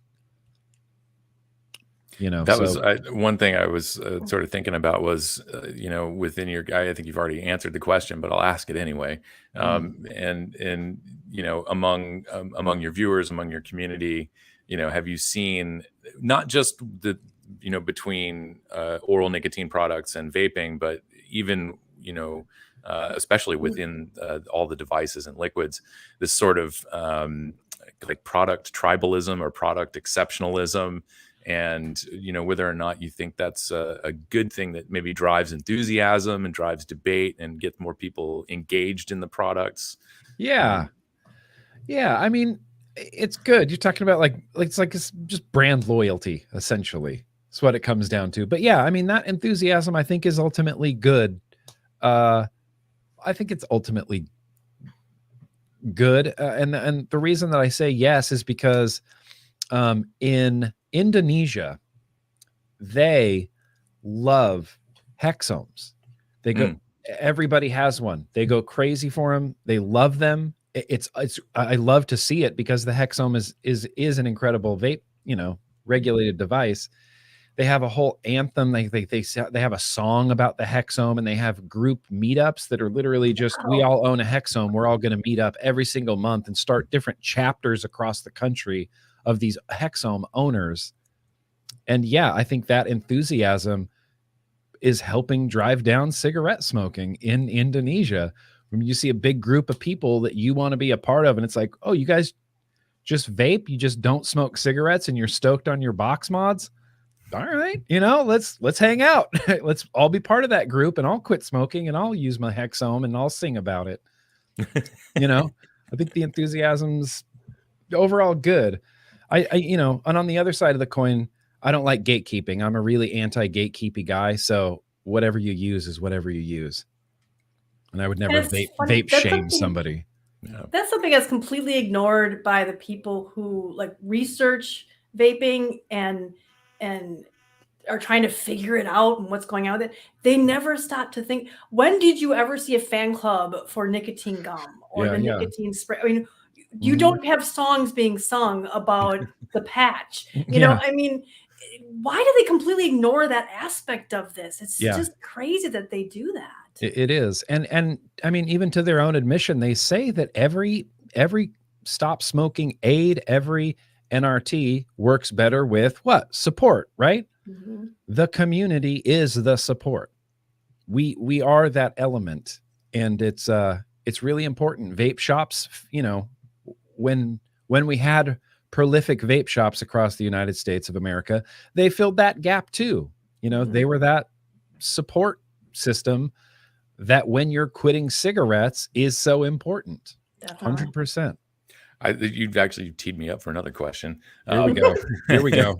you know. That So was one thing I was sort of thinking about was, you know, within your guy, I think you've already answered the question, but I'll ask it anyway. And you know, among your viewers, among your community, you know, have you seen not just the, you know, between oral nicotine products and vaping, but even, you know, especially within all the devices and liquids, this sort of like product tribalism or product exceptionalism, and you know, whether or not you think that's a good thing that maybe drives enthusiasm and drives debate and gets more people engaged in the products. yeah. Yeah, I mean, it's good. You're talking about it's just brand loyalty, essentially. That's what it comes down to. But yeah, I mean, that enthusiasm I think is ultimately good. I think it's ultimately good, and the reason that I say yes is because in Indonesia they love hexomes. They go, everybody has one. They go crazy for them. They love them. It's I love to see it because the hexome is an incredible vape, you know, regulated device. They have a whole anthem. They have a song about the hexome, and they have group meetups that are literally just, we all own a hexome. We're all going to meet up every single month and start different chapters across the country of these hexome owners. And yeah, I think that enthusiasm is helping drive down cigarette smoking in Indonesia. When you see a big group of people that you want to be a part of, and it's like, oh, you guys just vape, you just don't smoke cigarettes, and you're stoked on your box mods. All right, you know, let's hang out. Let's all be part of that group, and I'll quit smoking, and I'll use my hexome, and I'll sing about it. You know, I think the enthusiasm's overall good. I you know, and on the other side of the coin, I don't like gatekeeping. I'm a really anti-gatekeepy guy. So whatever you use is whatever you use. And I would never vape shame somebody. Yeah. That's something that's completely ignored by the people who like research vaping and are trying to figure it out and what's going on with it. They never stop to think, when did you ever see a fan club for nicotine gum or nicotine spray? I mean, you don't have songs being sung about the patch. You know, I mean, why do they completely ignore that aspect of this? It's just crazy that they do that. It is. And I mean, even to their own admission, they say that every stop smoking aid, every NRT works better with what? Support, right? The community is the support. We are that element, and it's really important. Vape shops, you know, when we had prolific vape shops across the United States of America, they filled that gap too. You know, they were that support system that when you're quitting cigarettes is so important. 100%. You've actually teed me up for another question. Here we go. Here we go.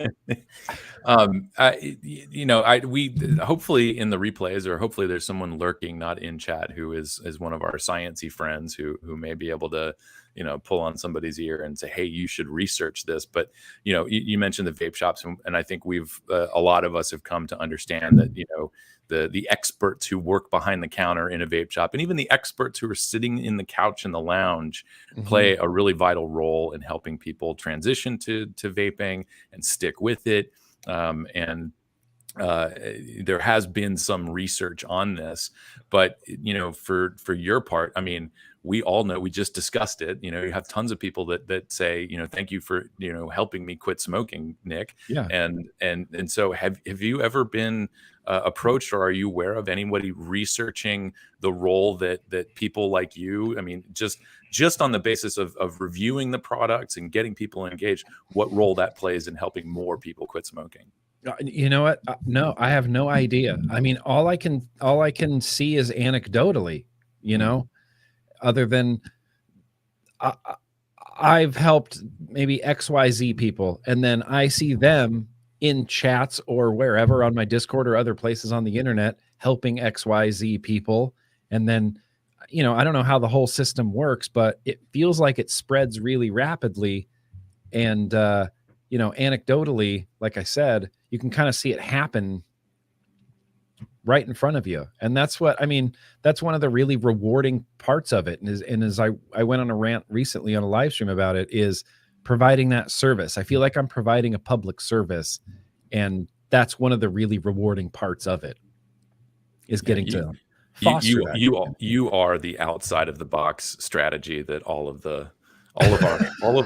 You know, we hopefully in the replays, or hopefully there's someone lurking, not in chat, who is one of our sciencey friends who may be able to, you know, pull on somebody's ear and say, hey, you should research this. But, you know, you mentioned the vape shops, and I think we've a lot of us have come to understand that, you know, the experts who work behind the counter in a vape shop, and even the experts who are sitting in the couch in the lounge, play a really vital role in helping people transition to vaping and stick with it. And there has been some research on this, but, you know, for your part, I mean, we all know, we just discussed it. You know, you have tons of people that say, you know, thank you for, you know, helping me quit smoking, Nick. Yeah. And so have you ever been approached, or are you aware of anybody researching the role that people like you, I mean, just on the basis of reviewing the products and getting people engaged, what role that plays in helping more people quit smoking? You know what? No, I have no idea. I mean, all I can see is anecdotally, you know, other than I've helped maybe XYZ people, and then I see them in chats or wherever on my Discord or other places on the internet helping XYZ people. And then, you know, I don't know how the whole system works, but it feels like it spreads really rapidly. And, you know, anecdotally, like I said, you can kind of see it happen right in front of you. And that's what, I mean, that's one of the really rewarding parts of it. And as I went on a rant recently on a live stream about it, is providing that service. I feel like I'm providing a public service, And that's one of the really rewarding parts of it, is getting to foster that. You are the outside of the box strategy that all of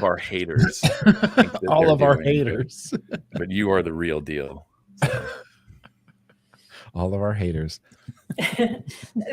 our haters think that all they're of our doing, haters. but you are the real deal. So. All of our haters. And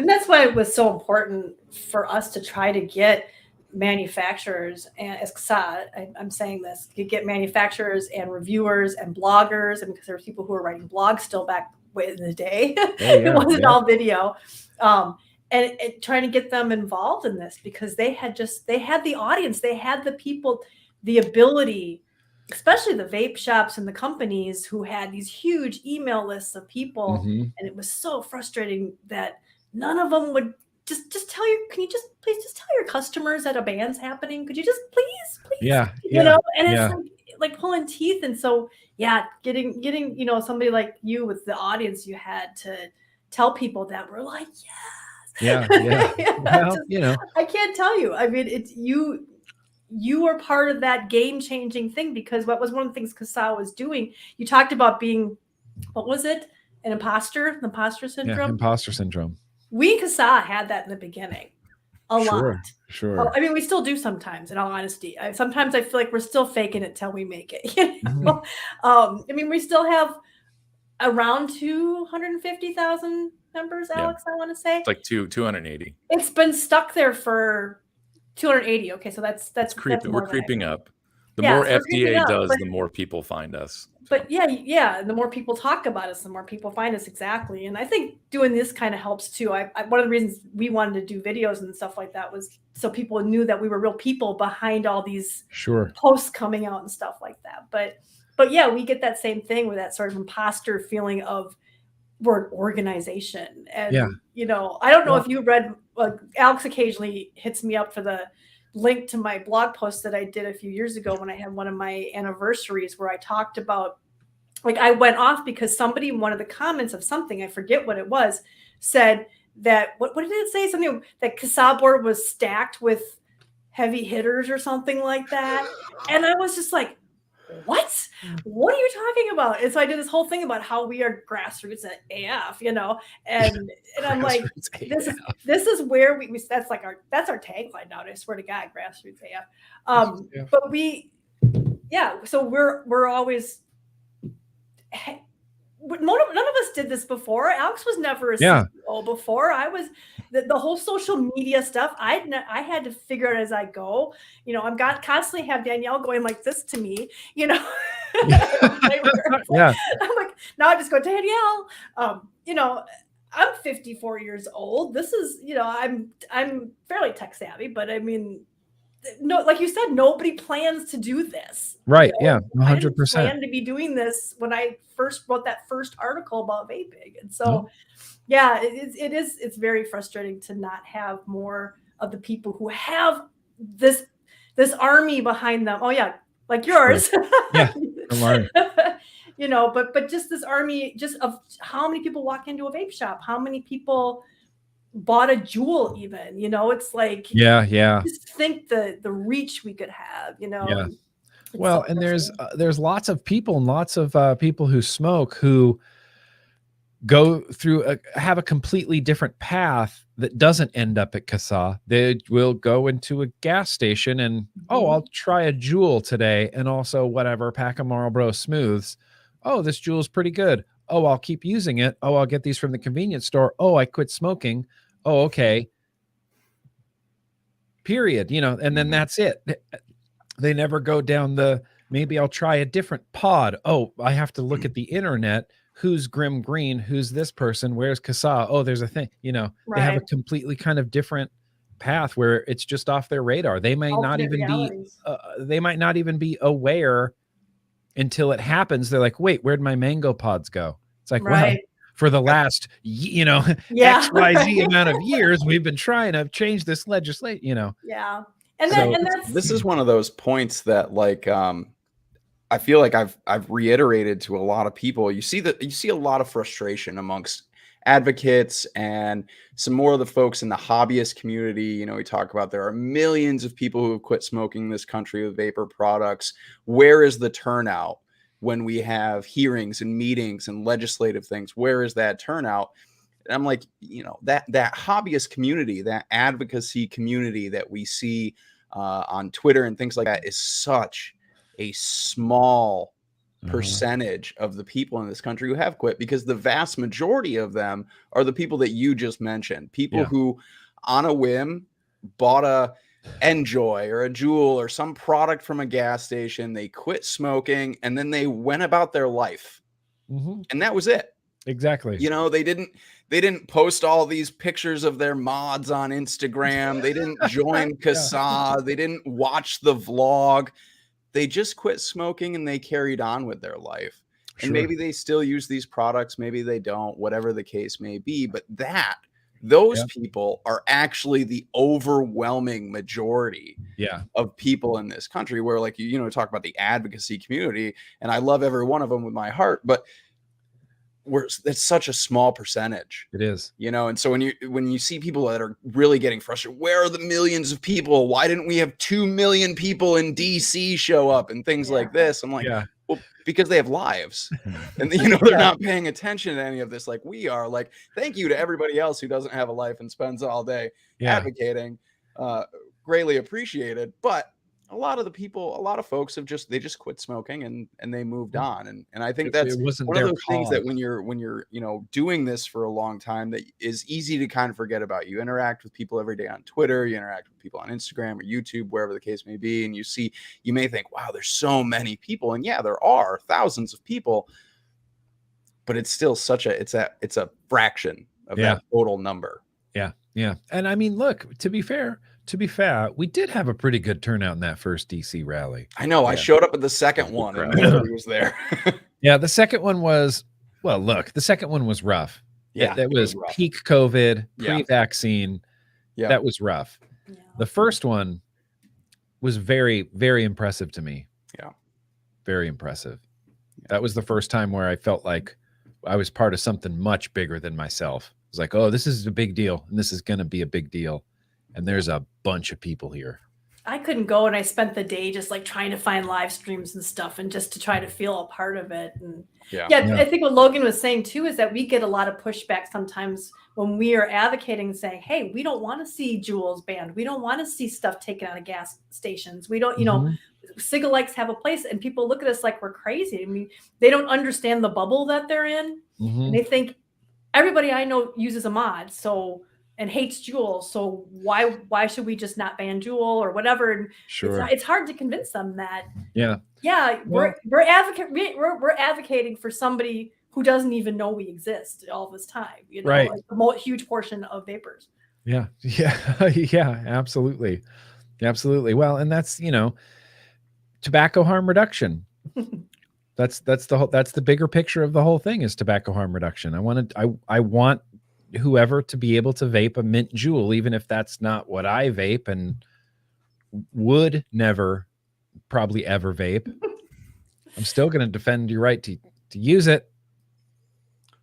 that's why it was so important for us to try to get manufacturers, and as CASAA, I'm saying this, you get manufacturers and reviewers and bloggers, and because there were people who were writing blogs still back in the day. It wasn't all video. And trying to get them involved in this, because they had the audience, they had the people, the ability, especially the vape shops and the companies who had these huge email lists of people. And it was so frustrating that none of them would just tell you, can you please just tell your customers that a ban's happening? Could you just please? You know, and it's like pulling teeth. And so, getting, you know, somebody like you with the audience you had to tell people that, we're like, yes. Well, you know, I can't tell you. I mean, it's you are part of that game-changing thing, because what was one of the things CASAA was doing, you talked about being, what was it? An imposter syndrome? Yeah, imposter syndrome. We CASAA had that in the beginning. A lot. Sure. I mean, we still do sometimes, in all honesty. Sometimes I feel like we're still faking it till we make it. You know? I mean, we still have around 250,000 members, Alex, I want to say. It's like 280. It's been stuck there for 280. Okay, so that's we're creeping up. The more FDA does, the more people find us. But yeah, and the more people talk about us, the more people find us. Exactly. And I think doing this kind of helps too. One of the reasons we wanted to do videos and stuff like that was so people knew that we were real people behind all these posts coming out and stuff like that. But yeah, we get that same thing with that sort of imposter feeling of we're an organization. And you know, I don't know if you read, Alex occasionally hits me up for the link to my blog post that I did a few years ago when I had one of my anniversaries, where I talked about, like, I went off because somebody in one of the comments of something, I forget what it was, said that, what did it say? Something that CASAA board was stacked with heavy hitters or something like that. And I was just like, what are you talking about? And so I did this whole thing about how we are grassroots at AF, you know, and I'm like, this is where we that's our tagline now. I swear to God, grassroots AF. But so we're always, none of us did this before. Alex was never a CEO before. I was the whole social media stuff. I had to figure it as I go. You know, constantly have Danielle going like this to me. You know, I'm like, now I just go, Danielle. You know, I'm 54 years old. This is, you know, I'm fairly tech savvy, but I mean, no, like you said, nobody plans to do this. Right. You know? 100%. I didn't plan to be doing this when I first wrote that first article about vaping. And so, it's very frustrating to not have more of the people who have this army behind them. Oh yeah, like yours. You know, but just this army, just of how many people walk into a vape shop, how many people bought a Juul, even, you know, it's like, just think the reach we could have, you know. Well, and there's lots of people and lots of people who smoke who go through have a completely different path that doesn't end up at CASAA. They will go into a gas station and I'll try a Juul today, and also whatever, pack a Marlboro Smooths. Oh, this Juul is pretty good. Oh, I'll keep using it. Oh, I'll get these from the convenience store. Oh, I quit smoking. Oh, okay. Period. You know, and then that's it. They never go down maybe I'll try a different pod. Oh, I have to look at the internet. Who's GrimmGreen? Who's this person? Where's CASAA? Oh, there's a thing. You know, they have a completely kind of different path where it's just off their radar. They may not even be aware until it happens. They're like, wait, where'd my mango pods go? It's like, well, for the last, you know, XYZ amount of years, we've been trying to change this legislation, you know. Yeah. And this is one of those points that, like, I feel like I've reiterated to a lot of people. You see a lot of frustration amongst advocates and some more of the folks in the hobbyist community. You know, we talk about there are millions of people who have quit smoking in this country with vapor products. Where is the turnout? when we have hearings and meetings and legislative things? Where is that turnout? And I'm like, that hobbyist community, that advocacy community that we see on Twitter and things like that is such a small percentage of the people in this country who have quit, because the vast majority of them are the people that you just mentioned, people who on a whim bought a Enjoy or a Juul or some product from a gas station, they quit smoking, and then they went about their life, and that was it. Exactly. They didn't post all these pictures of their mods on Instagram. They didn't join CASAA. They didn't watch the vlog. They just quit smoking and they carried on with their life. And maybe they still use these products, maybe they don't, whatever the case may be. But those people are actually the overwhelming majority of people in this country, where, like, talk about the advocacy community, and I love every one of them with my heart, but it's such a small percentage. It is. And so when you see people that are really getting frustrated, where are the millions of people? Why didn't we have 2 million people in DC show up and things like this? I'm like, well, because they have lives, and they're not paying attention to any of this like we are. Like, thank you to everybody else who doesn't have a life and spends all day advocating. Greatly appreciated. But a lot of folks have just quit smoking and they moved on. And I think that's one of those things that when you're doing this for a long time, that is easy to kind of forget about. You interact with people every day on Twitter, you interact with people on Instagram or YouTube, wherever the case may be, and you may think, wow, there's so many people. And there are thousands of people, but it's still it's a fraction of that total number. Yeah. And I mean, look, to be fair, we did have a pretty good turnout in that first DC rally. I know. I showed up at the second one and nobody was there. The second one was, the second one was rough. Yeah. That was peak COVID, pre-vaccine. Yeah. That was rough. Yeah. The first one was very, very impressive to me. Yeah. Very impressive. Yeah. That was the first time where I felt like I was part of something much bigger than myself. It was like, oh, this is a big deal, and this is going to be a big deal. And there's a bunch of people here. I couldn't go, and I spent the day just like trying to find live streams and stuff, and just to try to feel a part of it. And I think what Logan was saying too is that we get a lot of pushback sometimes when we are advocating, saying, "Hey, we don't want to see Juuls banned. We don't want to see stuff taken out of gas stations. We don't, Cigalikes have a place." And people look at us like we're crazy. I mean, they don't understand the bubble that they're in, and they think everybody I know uses a mod, and hates Juul, so why should we just not ban Juul or whatever? And it's hard to convince them that we're advocating for somebody who doesn't even know we exist all this time. Like a huge portion of vapors. Yeah, absolutely. Well, and that's tobacco harm reduction. That's the bigger picture of the whole thing, is tobacco harm reduction. I want whoever to be able to vape a mint Juul, even if that's not what I vape and would never probably ever vape. I'm still going to defend your right to use it.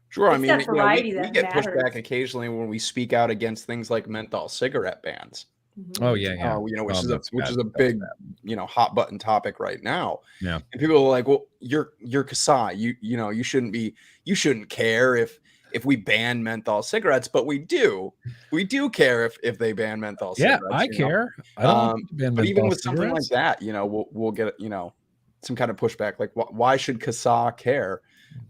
Sure. I mean, we get pushback occasionally when we speak out against things like menthol cigarette bans. Oh yeah. Which is a big, hot button topic right now. Yeah. And people are like, well, you're CASAA. You shouldn't care if we ban menthol cigarettes, but we do care if they ban menthol cigarettes. Yeah, I care. I don't ban but even with something like that, we'll get, some kind of pushback. Like, why should CASAA care?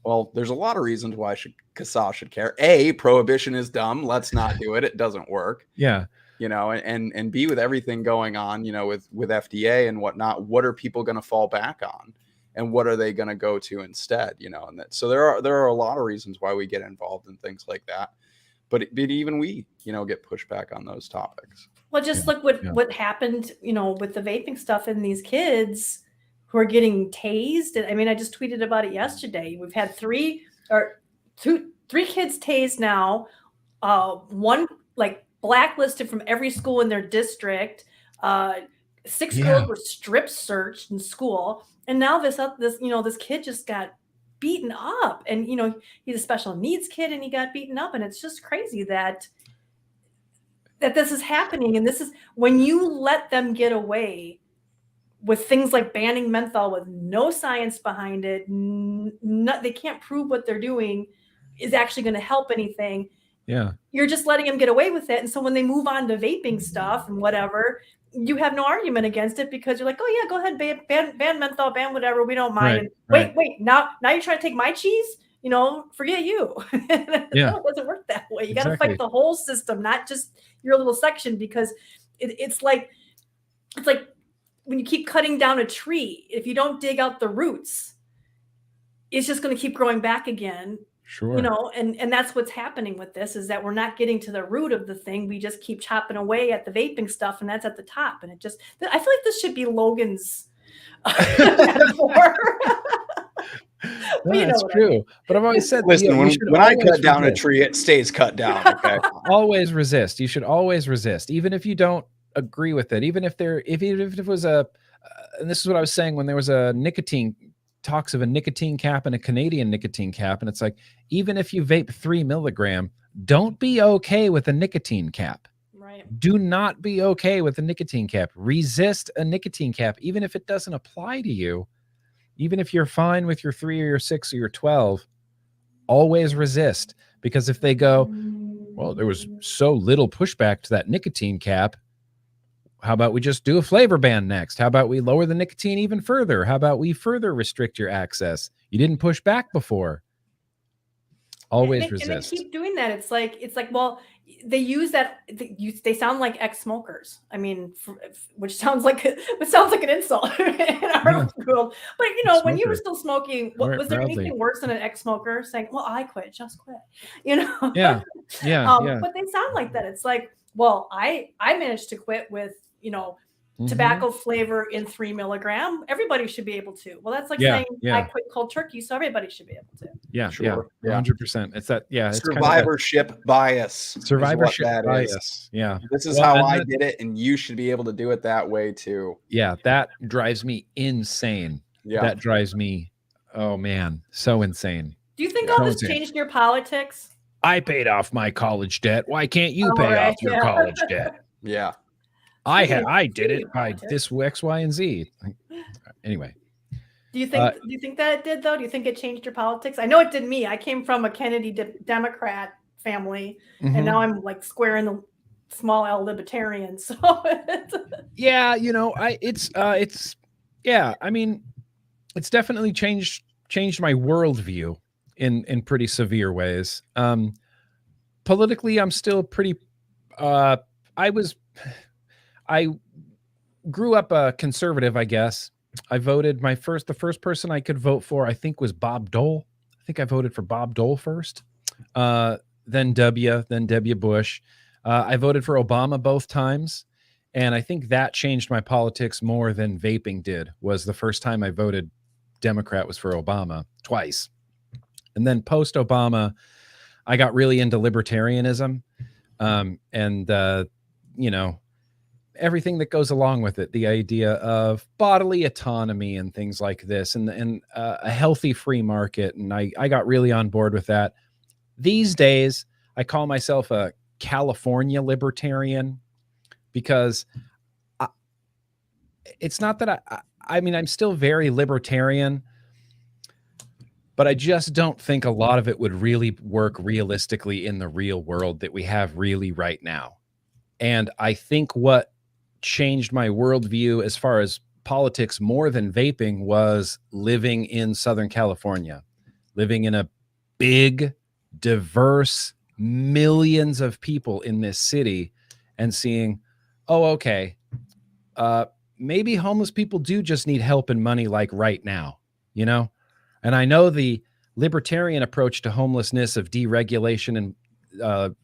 Well, there's a lot of reasons why CASAA should care. A, prohibition is dumb. Let's not do it. It doesn't work. Yeah. And B, with everything going on, with FDA and whatnot, what are people going to fall back on? And what are they going to go to instead? So there are a lot of reasons why we get involved in things like that. But even we, get pushback on those topics. Well, just look what happened, with the vaping stuff and these kids who are getting tased. I mean, I just tweeted about it yesterday. We've had three kids tased now. One like blacklisted from every school in their district. 6 girls were strip searched in school. And now this kid just got beaten up, and he's a special needs kid, and he got beaten up, and it's just crazy that this is happening. And this is when you let them get away with things like banning menthol with no science behind it, they can't prove what they're doing is actually going to help anything. Yeah. You're just letting them get away with it. And so when they move on to vaping stuff and whatever, you have no argument against it because you're like, oh yeah, go ahead, ban menthol, ban whatever. We don't mind. Right, Wait, now you're trying to take my cheese? You know, forget you. Yeah. No, it doesn't work that way. You got to Exactly. fight the whole system, not just your little section, because it's like when you keep cutting down a tree, if you don't dig out the roots, it's just going to keep growing back again. Sure. You know, and that's what's happening with this, is that we're not getting to the root of the thing. We just keep chopping away at the vaping stuff, and that's at the top. And I feel like this should be Logan's metaphor. That's true. But I've always said, listen, when I cut down a tree, it stays cut down. Okay. Always resist. You should always resist, even if you don't agree with it. Even if it was and this is what I was saying when there was talks of a nicotine cap and a Canadian nicotine cap. And it's like, even if you vape 3 milligram, don't be okay with a nicotine cap. Right. Do not be okay with a nicotine cap. Resist a nicotine cap, even if it doesn't apply to you. Even if you're fine with your 3 or your 6 or your 12, always resist. Because if they go, well, there was so little pushback to that nicotine cap, how about we just do a flavor ban next? How about we lower the nicotine even further? How about we further restrict your access? You didn't push back before. Always resist. And they keep doing that. It's like, well, they use that. They sound like ex-smokers. I mean, which sounds like an insult in our world. But you know, when you were still smoking, was there anything worse than an ex-smoker saying, "Well, I quit, just quit"? You know? Yeah. But they sound like that. It's like, well, I managed to quit with, you know, tobacco flavor in 3 milligram. Everybody should be able to. Well, that's like saying I quit cold turkey, so everybody should be able to. Yeah, sure. 100%. It's that. Yeah, it's survivorship kind of bias. Survivorship bias. Yeah, this is how I did it, and you should be able to do it that way too. Yeah, that drives me insane. Yeah, that drives me. Oh man, so insane. Do you think all this changed your politics? I paid off my college debt. Why can't you pay off your college debt? Yeah. I did it by this X, Y, and Z. Anyway. Do you think that it did though? Do you think it changed your politics? I know it did me. I came from a Kennedy Democrat family, and now I'm like square in the small L libertarian. So yeah, you know, it's I mean, it's definitely changed my worldview in pretty severe ways. Politically, I'm still pretty. I grew up a conservative, I guess. I voted the first person I could vote for, I think, was Bob Dole. I think I voted for Bob Dole first, then W. Bush. I voted for Obama both times. And I think that changed my politics more than vaping did. Was the first time I voted Democrat was for Obama twice. And then post-Obama, I got really into libertarianism. You know, everything that goes along with it, the idea of bodily autonomy and things like this, and a healthy free market. And I got really on board with that. These days, I call myself a California libertarian because it's not that I mean, I'm still very libertarian, but I just don't think a lot of it would really work realistically in the real world that we have really right now. And I think what changed my worldview as far as politics more than vaping was living in Southern California, living in a big, diverse, millions of people in this city and seeing, oh, okay, maybe homeless people do just need help and money like right now, you know? And I know the libertarian approach to homelessness of deregulation and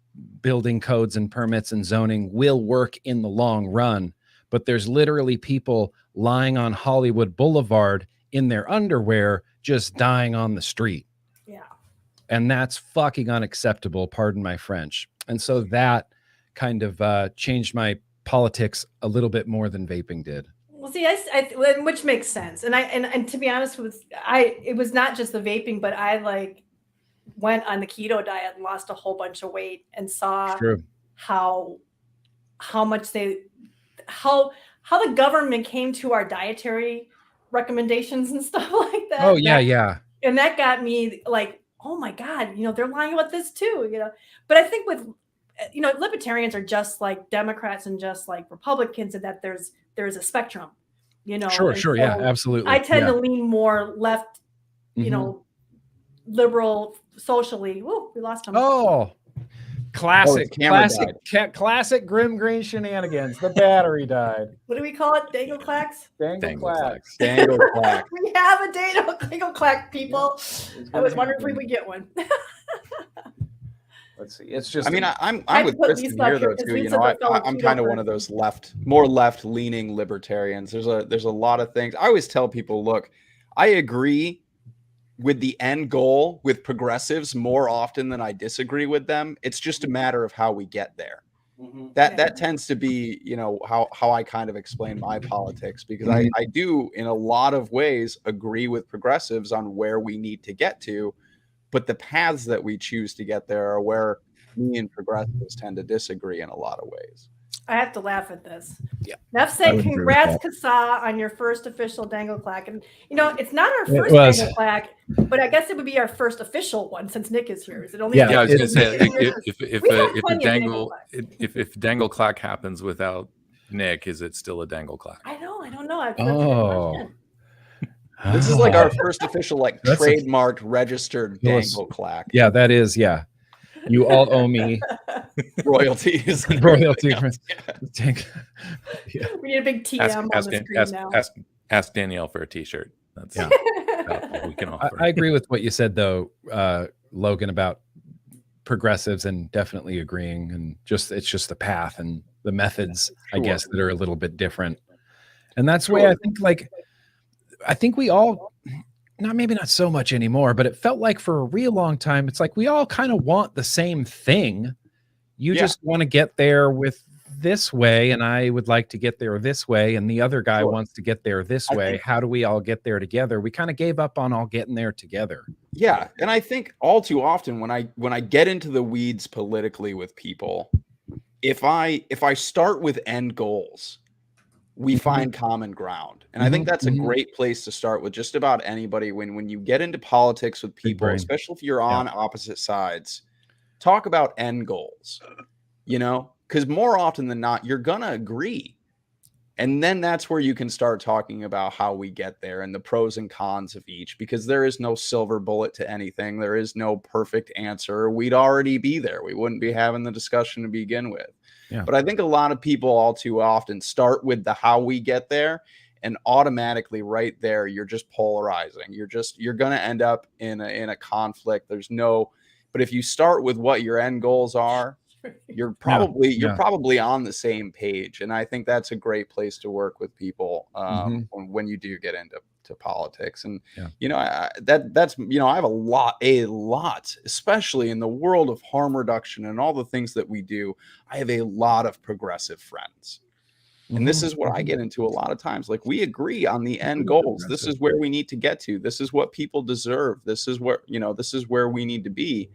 building codes and permits and zoning will work in the long run, but there's literally people lying on Hollywood Boulevard in their underwear just dying on the street. Yeah. And that's fucking unacceptable, pardon my French. And so that kind of changed my politics a little bit more than vaping did. Well, see, which makes sense. And to be honest with, it was not just the vaping, but I like went on the keto diet and lost a whole bunch of weight and saw how much how the government came to our dietary recommendations and stuff like that. Oh yeah, yeah. And that got me like, oh my God, they're lying about this too, But I think with, libertarians are just like Democrats and just like Republicans, and that there's a spectrum, Sure, so yeah, absolutely. I tend to lean more left, liberal socially. Whoa, we lost him. Oh, classic GrimmGreen shenanigans. The battery died. What do we call it? Dangle clacks? Dangle clacks. Dangle clack. We have a dangle clack, people. I was wondering if we would get one. Let's see. It's just. I mean, I'm with Kristen here though too. I'm kind of one of those more left-leaning libertarians. There's a lot of things. I always tell people, look, I agree with the end goal with progressives more often than I disagree with them. It's just a matter of how we get there. That tends to be, how I kind of explain my politics, because I do in a lot of ways agree with progressives on where we need to get to, but the paths that we choose to get there are where me and progressives tend to disagree in a lot of ways. I have to laugh at this. Yeah. Neff said, congrats, CASAA, on your first official dangle clack. And, it's not our first dangle clack, but I guess it would be our first official one since Nick is here. Is it only? Yeah, I was going to say, if dangle clack happens without Nick, is it still a dangle clack? I don't know. This is like our first official, trademarked, registered dangle clack. Yeah, that is. Yeah. You all owe me royalties. Yeah. We need a big TM on the screen now. Ask Danielle for a T-shirt. That's all we can offer. I agree with what you said, though, Logan, about progressives, and definitely agreeing. And it's just the path and the methods, I guess, that are a little bit different. And that's why I think we all. Maybe not so much anymore, but it felt like for a real long time, it's like we all kind of want the same thing. You just want to get there with this way, and I would like to get there this way, and the other guy wants to get there this way. How do we all get there together? We kind of gave up on all getting there together. Yeah, and I think all too often when I get into the weeds politically with people, if I start with end goals, we find common ground. And I think that's a great place to start with just about anybody. When you get into politics with people, especially if you're on opposite sides, talk about end goals, because more often than not, you're going to agree. And then that's where you can start talking about how we get there and the pros and cons of each, because there is no silver bullet to anything. There is no perfect answer. We'd already be there. We wouldn't be having the discussion to begin with. Yeah. But I think a lot of people all too often start with the how we get there, and automatically right there, you're just polarizing. You're going to end up in a conflict. But if you start with what your end goals are, you're probably on the same page. And I think that's a great place to work with people when you do get into politics. And I have a lot, especially in the world of harm reduction and all the things that we do. I have a lot of progressive friends, and this is what I get into a lot of times. Like, we agree on the end goals. This is where we need to get to. This is what people deserve. This is where we need to be.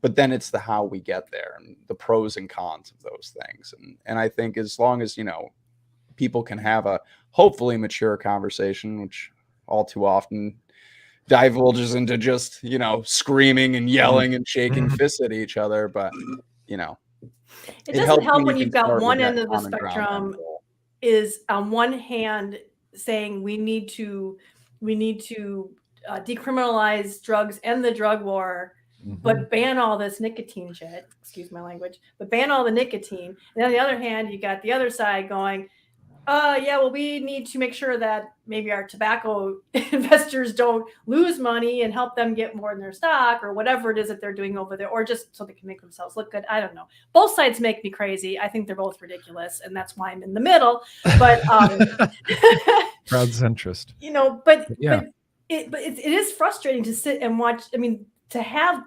But then it's the how we get there and the pros and cons of those things. And I think as long as people can have a hopefully mature conversation, which all too often divulges into just, screaming and yelling and shaking fists at each other. But, it doesn't help when you've got one end of the spectrum is on one hand saying we need to decriminalize drugs, end the drug war, but ban all this nicotine shit, excuse my language, but ban all the nicotine. And on the other hand, you got the other side going, we need to make sure that maybe our tobacco investors don't lose money and help them get more in their stock, or whatever it is that they're doing over there, or just so they can make themselves look good. I don't know. Both sides make me crazy. I think they're both ridiculous, and that's why I'm in the middle. But proud centrist. But it is frustrating to sit and watch. I mean, to have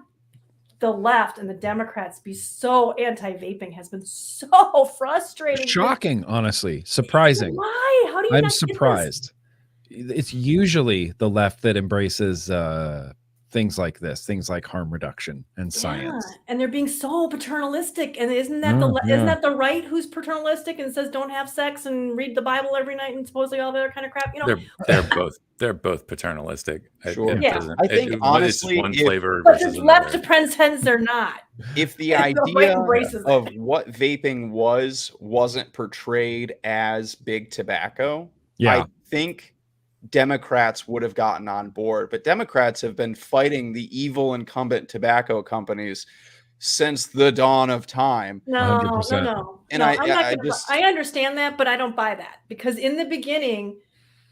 the left and the Democrats be so anti-vaping has been so frustrating. Shocking, honestly. Surprising. Why? How do you? I'm surprised. It's usually the left that embraces things like this, things like harm reduction and science. Yeah, and they're being so paternalistic. And isn't that the right who's paternalistic and says don't have sex and read the Bible every night and supposedly all the other kind of crap? You know, they're both paternalistic. Sure. I think honestly, one flavor but versus the left another. pretends they're not. If the idea of what vaping wasn't portrayed as big tobacco, I think Democrats would have gotten on board. But Democrats have been fighting the evil incumbent tobacco companies since the dawn of time. No. And no, I understand that, but I don't buy that, because in the beginning,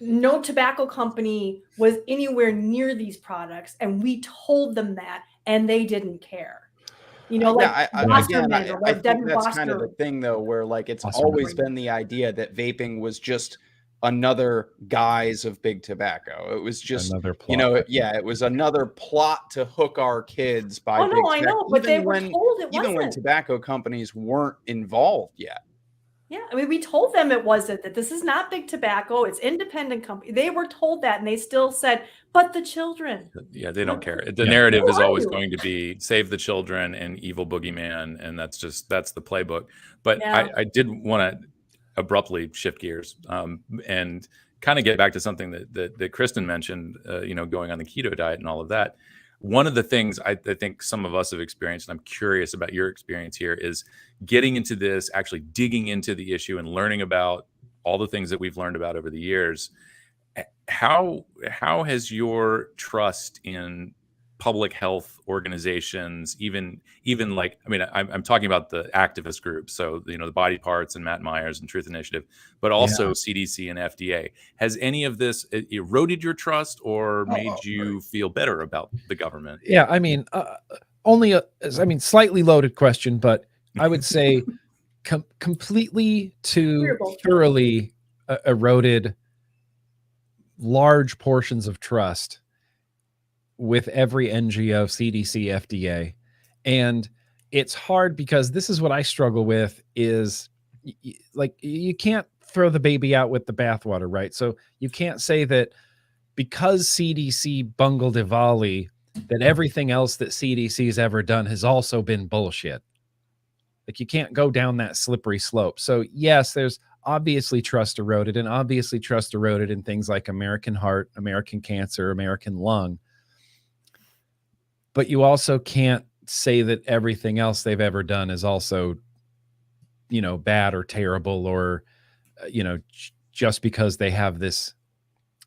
no tobacco company was anywhere near these products, and we told them that, and they didn't care. You know, like I think that's kind of the thing, though, where like it's always been the idea that vaping was just another guise of big tobacco. It was just another plot. It was another plot to hook our kids by big tobacco. I know, but they were told it wasn't. Even when tobacco companies weren't involved yet. Yeah, I mean, we told them it wasn't, that this is not big tobacco, it's independent company. They were told that, and they still said, but the children. Yeah, they don't care. The narrative is always going to be save the children and evil boogeyman, and that's the playbook. But I did want to abruptly shift gears and kind of get back to something that Kristen mentioned, going on the keto diet and all of that. One of the things I think some of us have experienced, and I'm curious about your experience here, is getting into this, actually digging into the issue and learning about all the things that we've learned about over the years. How has your trust in public health organizations, even like, I mean, I'm talking about the activist groups, so the Body Parts and Matt Myers and Truth Initiative, but also CDC and FDA. Has any of this eroded your trust or made you feel better about the government? Yeah, I mean, slightly loaded question, but I would say completely to thoroughly eroded large portions of trust with every NGO, CDC, FDA. And it's hard because this is what I struggle with is like, you can't throw the baby out with the bathwater, right? So you can't say that because CDC bungled Diwali, that everything else that CDC's ever done has also been bullshit. Like, you can't go down that slippery slope. So yes, there's obviously trust eroded, and obviously trust eroded in things like American Heart, American Cancer, American Lung. But you also can't say that everything else they've ever done is also, bad or terrible, or, just because they have this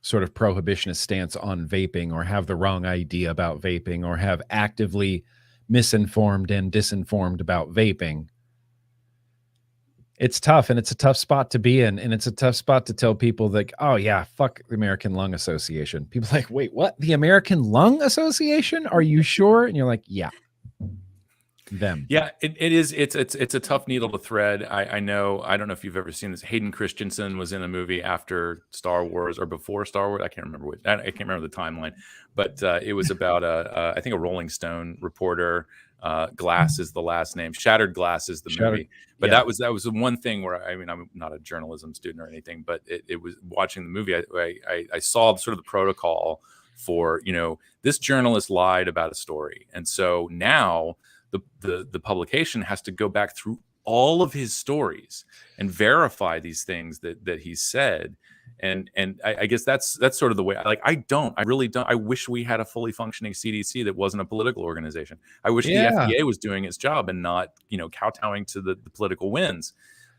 sort of prohibitionist stance on vaping, or have the wrong idea about vaping, or have actively misinformed and disinformed about vaping. It's tough, and it's a tough spot to be in, and it's a tough spot to tell people like, oh yeah, fuck the American Lung Association. People are like, wait, what? The American Lung Association? Are you sure? And you're like, yeah. Them. Yeah, it is. It's a tough needle to thread. I know. I don't know if you've ever seen this. Hayden Christensen was in a movie after Star Wars or before Star Wars. I can't remember which. I can't remember the timeline, but it was about I think a Rolling Stone reporter. Glass is the last name. Shattered Glass is the movie. But that was the one thing where, I mean, I'm not a journalism student or anything, but it was watching the movie. I saw sort of the protocol for, this journalist lied about a story, and so now the publication has to go back through all of his stories and verify these things that he said. And I guess that's sort of the way. I really don't. I wish we had a fully functioning CDC that wasn't a political organization. I wish the FDA was doing its job and not, kowtowing to the political winds.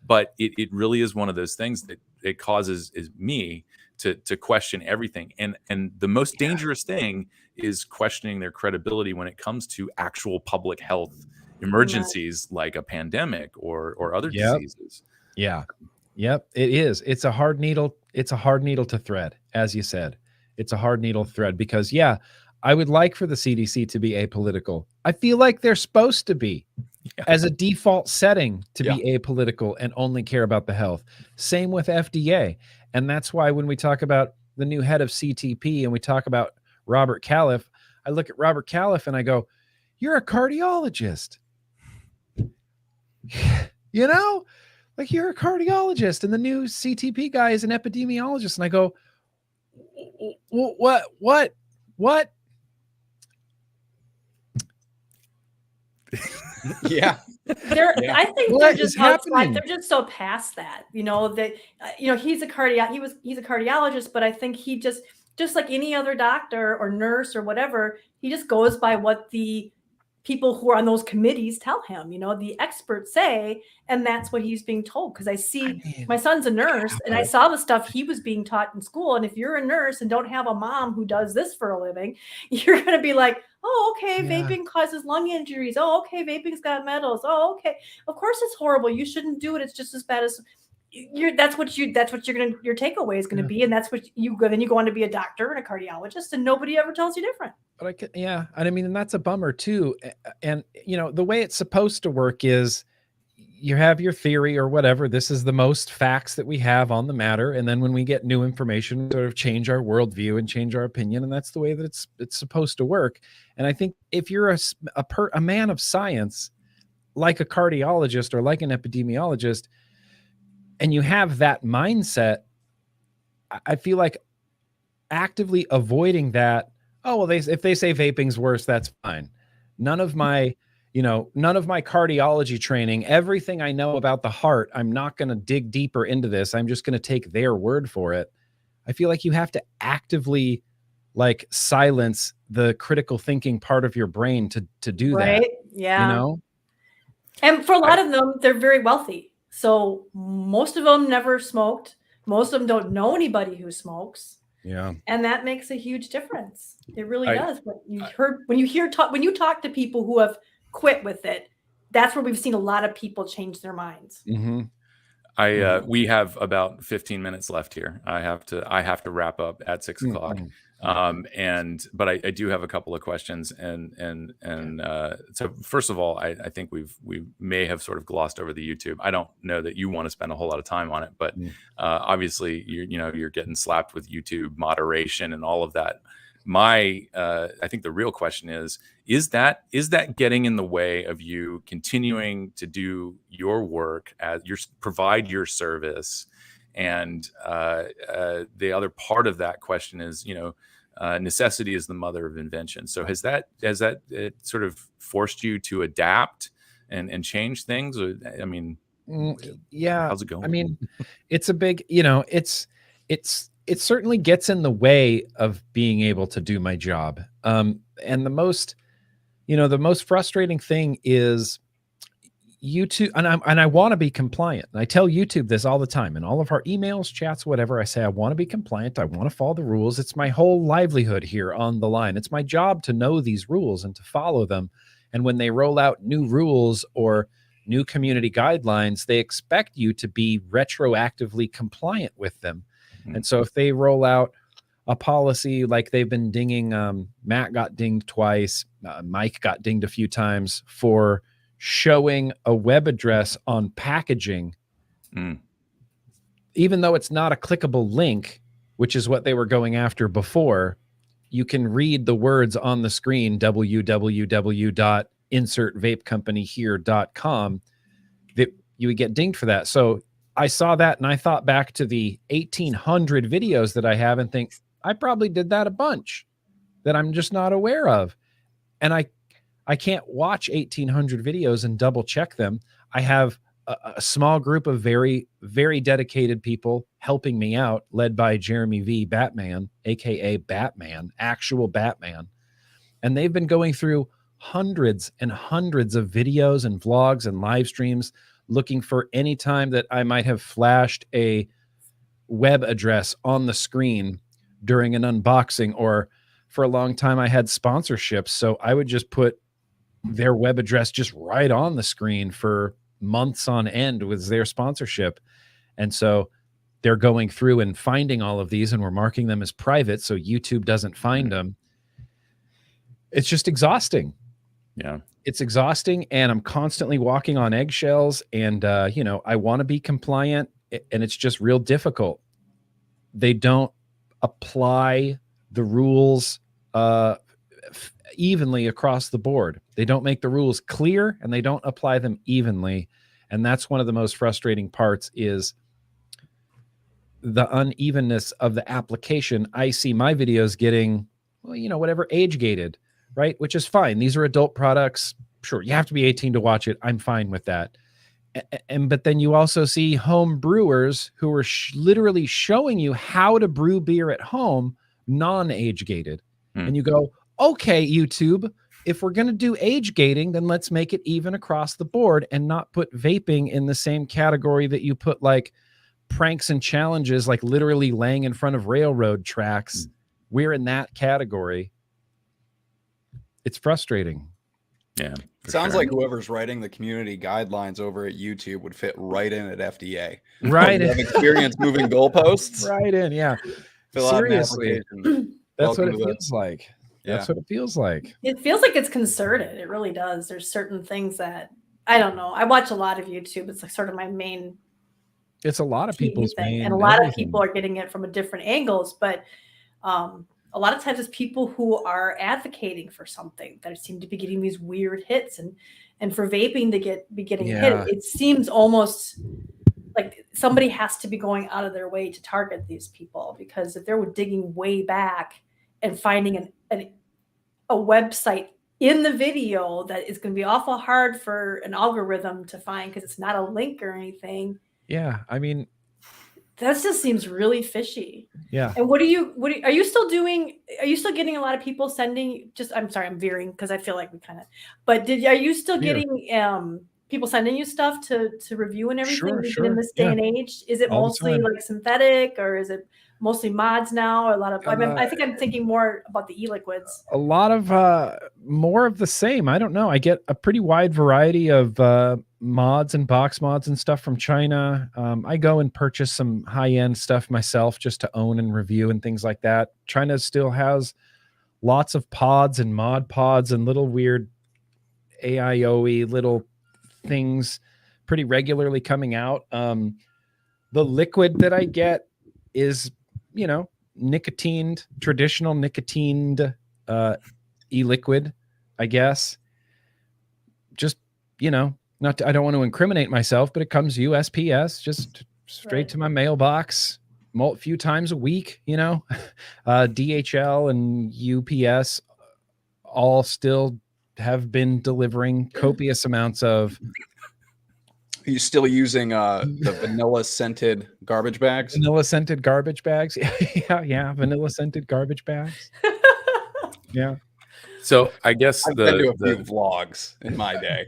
But it really is one of those things that it causes me to question everything. And the most dangerous thing is questioning their credibility when it comes to actual public health emergencies like a pandemic or other diseases. Yeah. Yep, it is. It's a hard needle. It's a hard needle to thread, as you said. It's a hard needle thread because, I would like for the CDC to be apolitical. I feel like they're supposed to be as a default setting to be apolitical and only care about the health. Same with FDA. And that's why when we talk about the new head of CTP and we talk about Robert Califf, I look at Robert Califf and I go, you're a cardiologist. Like, you're a cardiologist, and the new CTP guy is an epidemiologist. And I go, what? Yeah. I think What they're is just outside. happening? They're just so past that, that he's a cardiologist, but I think he just like any other doctor or nurse or whatever, he just goes by what the people who are on those committees tell him, the experts say, and that's what he's being told. Because I see my son's a nurse, and I saw the stuff he was being taught in school. And if you're a nurse and don't have a mom who does this for a living, you're going to be like, oh, okay, vaping causes lung injuries. Oh, okay, vaping's got metals. Oh, okay. Of course it's horrible. You shouldn't do it. It's just as bad as that's what your takeaway is going to be. And that's what then you go on to be a doctor and a cardiologist, and nobody ever tells you different. But and that's a bummer too. And the way it's supposed to work is you have your theory or whatever. This is the most facts that we have on the matter. And then when we get new information, we sort of change our worldview and change our opinion. And that's the way that it's supposed to work. And I think if you're a man of science, like a cardiologist or like an epidemiologist, and you have that mindset, I feel like actively avoiding that. Oh, well, if they say vaping's worse, that's fine. None of my cardiology training, everything I know about the heart, I'm not going to dig deeper into this. I'm just going to take their word for it. I feel like you have to actively silence the critical thinking part of your brain to do that. Right? Yeah. And for a lot of them, they're very wealthy. So most of them never smoked. Most of them don't know anybody who smokes. Yeah. And that makes a huge difference. It really does. But when you talk to people who have quit with it, that's where we've seen a lot of people change their minds. Mm-hmm. We have about 15 minutes left here. I have to wrap up at 6 o'clock. But I do have a couple of questions, and so first of all, I think we may have sort of glossed over the YouTube. I don't know that you want to spend a whole lot of time on it, but obviously you're getting slapped with YouTube moderation and all of that. I think the real question is that getting in the way of you continuing to do your work as provide your service? And the other part of that question is, necessity is the mother of invention. So has that sort of forced you to adapt and change things? I mean, yeah, how's it going? I mean, it's a big, it certainly gets in the way of being able to do my job. And the most frustrating thing is YouTube, and I want to be compliant. And I tell YouTube this all the time in all of our emails, chats, whatever. I say, I want to be compliant. I want to follow the rules. It's my whole livelihood here on the line. It's my job to know these rules and to follow them. And when they roll out new rules or new community guidelines, they expect you to be retroactively compliant with them. Mm-hmm. And so if they roll out a policy like they've been dinging, Matt got dinged twice, Mike got dinged a few times for showing a web address on packaging, even though it's not a clickable link, which is what they were going after before. You can read the words on the screen, www.insertvapecompanyhere.com, that you would get dinged for that. So I saw that and I thought back to the 1,800 videos that I have and think, I probably did that a bunch that I'm just not aware of. And I can't watch 1,800 videos and double check them. I have a small group of very, very dedicated people helping me out, led by Jeremy V. Batman, aka Batman, actual Batman. And they've been going through hundreds and hundreds of videos and vlogs and live streams looking for any time that I might have flashed a web address on the screen during an unboxing, or for a long time I had sponsorships. So I would just put their web address just right on the screen for months on end with their sponsorship. And so they're going through and finding all of these, and we're marking them as private so YouTube doesn't find them. It's just exhausting. Yeah. It's exhausting, and I'm constantly walking on eggshells, and I want to be compliant, and it's just real difficult. They don't apply the rules evenly across the board. They don't make the rules clear, and they don't apply them evenly. And that's one of the most frustrating parts, is the unevenness of the application. I see my videos getting, whatever, age gated, right? Which is fine. These are adult products. sure, you have to be 18 to watch it. I'm fine with that. But then you also see home brewers who are literally showing you how to brew beer at home, non-age gated. And you go, okay, YouTube, if we're going to do age gating, then let's make it even across the board and not put vaping in the same category that you put like pranks and challenges, like literally laying in front of railroad tracks. We're in that category. It's frustrating. Yeah. Sounds like whoever's writing the community guidelines over at YouTube would fit right in at FDA. Right. You have experience moving goalposts. Right in. Yeah. Fill Seriously. out an application. That's what it feels like. That's what it feels like. It feels like it's concerted. It really does. There's certain things that I don't know. I watch a lot of YouTube. It's like sort of my main. It's a lot of people's thing, main, and a lot of people are getting it from a different angles. But a lot of times it's people who are advocating for something that seem to be getting these weird hits, and for vaping to be getting hit, it seems almost like somebody has to be going out of their way to target these people, because if they're digging way back and finding a website in the video that is going to be awful hard for an algorithm to find because it's not a link or anything. Yeah, I mean, that just seems really fishy. Yeah. And are you still getting a lot of people sending, I'm sorry, I'm veering because I feel like we kind of, but are you still getting people sending you stuff to review and everything Sure. in this day and age? Is it all mostly like synthetic, or is it mostly mods now, or a lot of, I think I'm thinking more about the e-liquids. A lot of more of the same. I don't know. I get a pretty wide variety of mods and box mods and stuff from China. I go and purchase some high-end stuff myself just to own and review and things like that. China still has lots of pods and mod pods and little weird AIOE little things pretty regularly coming out. The liquid that I get is, traditional nicotined e-liquid, I guess. Just, I don't want to incriminate myself, but it comes USPS, just straight to my mailbox a few times a week, DHL and UPS all still have been delivering copious amounts of. Are you still using the vanilla scented garbage bags? Vanilla scented garbage bags. yeah. Vanilla scented garbage bags. Yeah. So I guess I've been to a few vlogs in my day.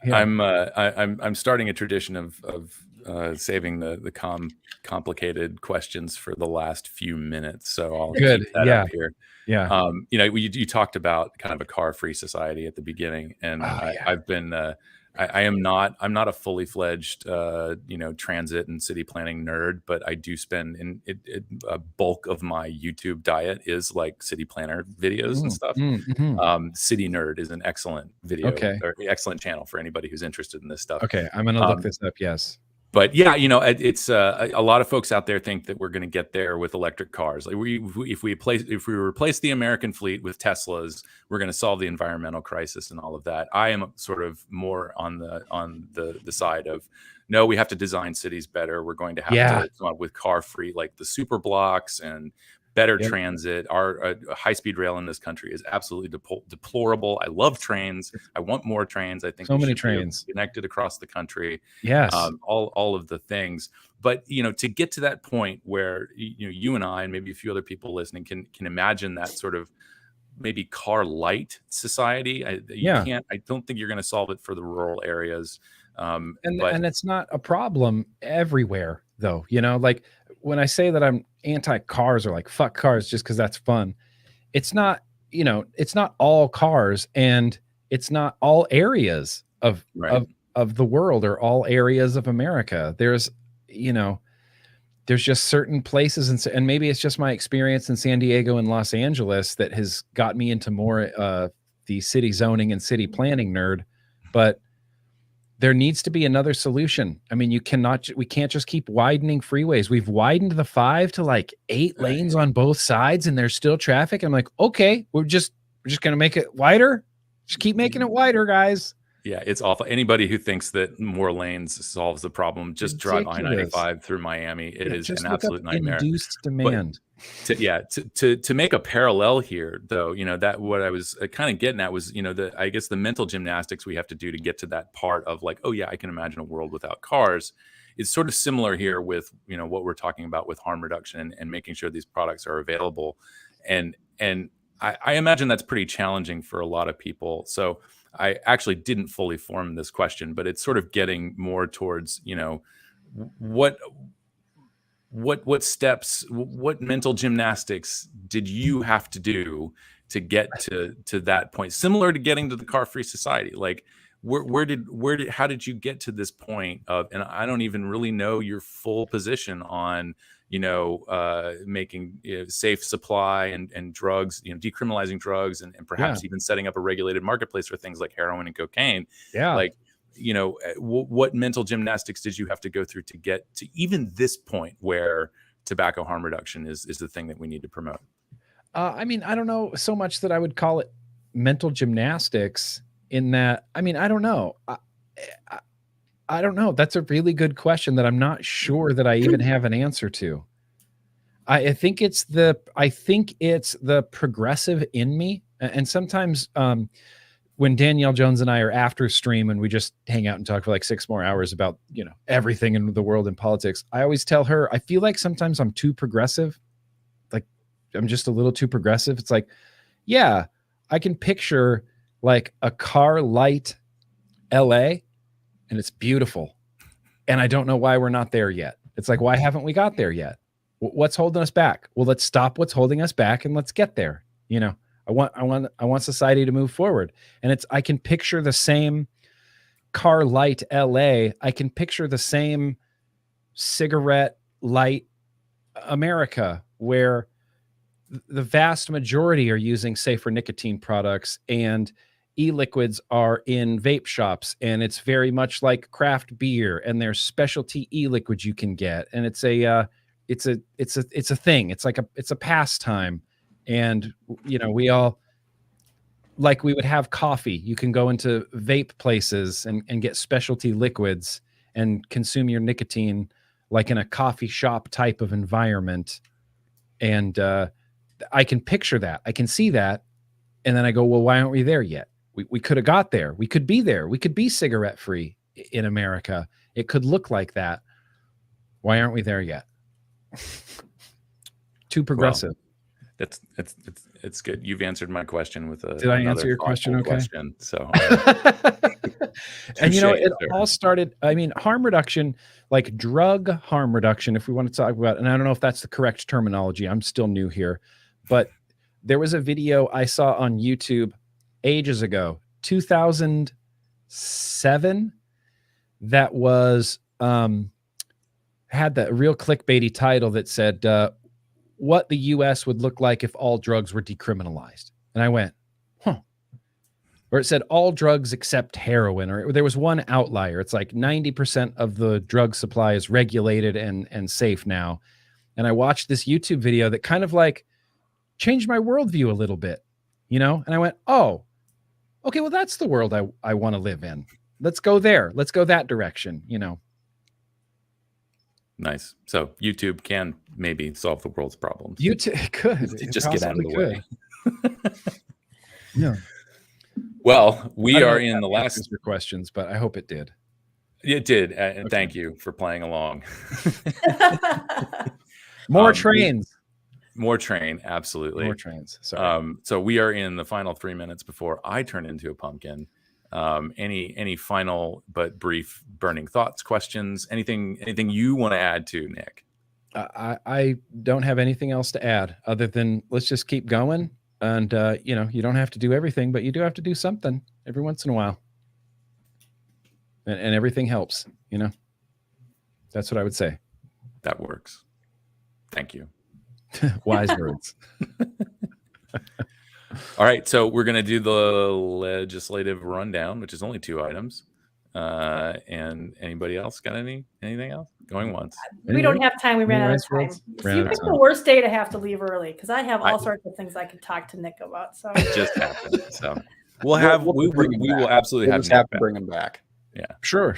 Yeah. I'm starting a tradition of saving the complicated questions for the last few minutes. So I'll keep that up here. Yeah. You talked about kind of a car-free society at the beginning, and I've been I'm not a fully fledged transit and city planning nerd, but I do spend a bulk of my YouTube diet is like city planner videos and stuff. City Nerd is an excellent video, or excellent channel for anybody who's interested in this stuff. Okay, I'm gonna look this up. Yes. But yeah, it's a lot of folks out there think that we're going to get there with electric cars. Like if we replace the American fleet with Teslas, we're going to solve the environmental crisis and all of that. I am sort of more on the side of, no, we have to design cities better. We're going to have to come up with car free, like the super blocks and better transit. Our high-speed rail in this country is absolutely deplorable. I love trains. I want more trains. I think so many trains connected across the country. Yes, all of the things. But to get to that point where you and I and maybe a few other people listening can imagine that sort of maybe car light society. I don't think you're going to solve it for the rural areas. And it's not a problem everywhere, though. Like when I say that I'm anti-cars or like fuck cars just because that's fun, it's not, it's not all cars, and it's not all areas of the world or all areas of America. There's just certain places, and maybe it's just my experience in San Diego and Los Angeles that has got me into more the city zoning and city planning nerd, but there needs to be another solution. I mean, we can't just keep widening freeways. We've widened the 5 to like 8 lanes on both sides, and there's still traffic. I'm like, okay, we're just going to make it wider. Just keep making it wider, guys. Yeah, it's awful. Anybody who thinks that more lanes solves the problem, just drive I-95 through Miami. It is just an look up absolute nightmare. induced But demand. to make a parallel here, though, that what I was kind of getting at was, I guess the mental gymnastics we have to do to get to that part of like, oh yeah, I can imagine a world without cars. It's sort of similar here with, what we're talking about with harm reduction and making sure these products are available. And I imagine that's pretty challenging for a lot of people. So I actually didn't fully form this question, but it's sort of getting more towards, what steps, what mental gymnastics did you have to do to get to that point? Similar to getting to the car-free society, like how did you get to this point of, and I don't even really know your full position on, making safe supply and drugs, decriminalizing drugs and perhaps even setting up a regulated marketplace for things like heroin and cocaine. Yeah. Like, what mental gymnastics did you have to go through to get to even this point where tobacco harm reduction is the thing that we need to promote? I mean, I don't know so much that I would call it mental gymnastics in that. I mean, I don't know. I don't know. That's a really good question that I'm not sure that I even have an answer to. I think it's the progressive in me. And sometimes when Danielle Jones and I are after stream and we just hang out and talk for like 6 more hours about, everything in the world and politics, I always tell her, I feel like sometimes I'm too progressive. Like I'm just a little too progressive. It's like, yeah, I can picture like a car light LA and it's beautiful. And I don't know why we're not there yet. It's like, why haven't we got there yet? What's holding us back? Well, let's stop what's holding us back and let's get there. I want society to move forward. And I can picture the same car light LA. I can picture the same cigarette light America where the vast majority are using safer nicotine products and e-liquids are in vape shops, and it's very much like craft beer, and there's specialty e-liquids you can get, and it's a thing. It's a pastime, and we all, like, we would have coffee. You can go into vape places and get specialty liquids and consume your nicotine like in a coffee shop type of environment, and I can picture that. I can see that, and then I go, well, why aren't we there yet? We could have got there. We could be there. We could be cigarette free in America. It could look like that. Why aren't we there yet? Too progressive. Well, it's good. You've answered my question with a. Did I answer your question? Okay. Question, so. And it all started. I mean, harm reduction, like drug harm reduction, if we want to talk about, and I don't know if that's the correct terminology. I'm still new here, but there was a video I saw on YouTube ages ago, 2007, that was had that real clickbaity title that said what the US would look like if all drugs were decriminalized. And I went, huh. Or it said all drugs except heroin, or there was one outlier. It's like 90% of the drug supply is regulated and safe now. And I watched this YouTube video that kind of like changed my worldview a little bit, and I went, oh, okay, well, that's the world I want to live in. Let's go there. Let's go that direction, Nice. So YouTube can maybe solve the world's problems. YouTube could. Just get out of the way. Yeah. Well, we are in the last your questions, but I hope it did. It did. And thank you for playing along. More trains. More train, absolutely. More trains. Sorry. So we are in the final 3 minutes before I turn into a pumpkin. Any final but brief burning thoughts, questions, anything you want to add to, Nick? I don't have anything else to add other than let's just keep going. And you don't have to do everything, but you do have to do something every once in a while. And everything helps, That's what I would say. That works. Thank you. Wise words. All right, so we're going to do the legislative rundown, which is only 2 items. And anybody else got anything else? Going once. We don't have time. We ran out of time. You picked the worst day to have to leave early because I have all sorts of things I could talk to Nick about. So it just happened. So We'll we will absolutely We'll have just Nick have to back. bring him back. Yeah. Sure.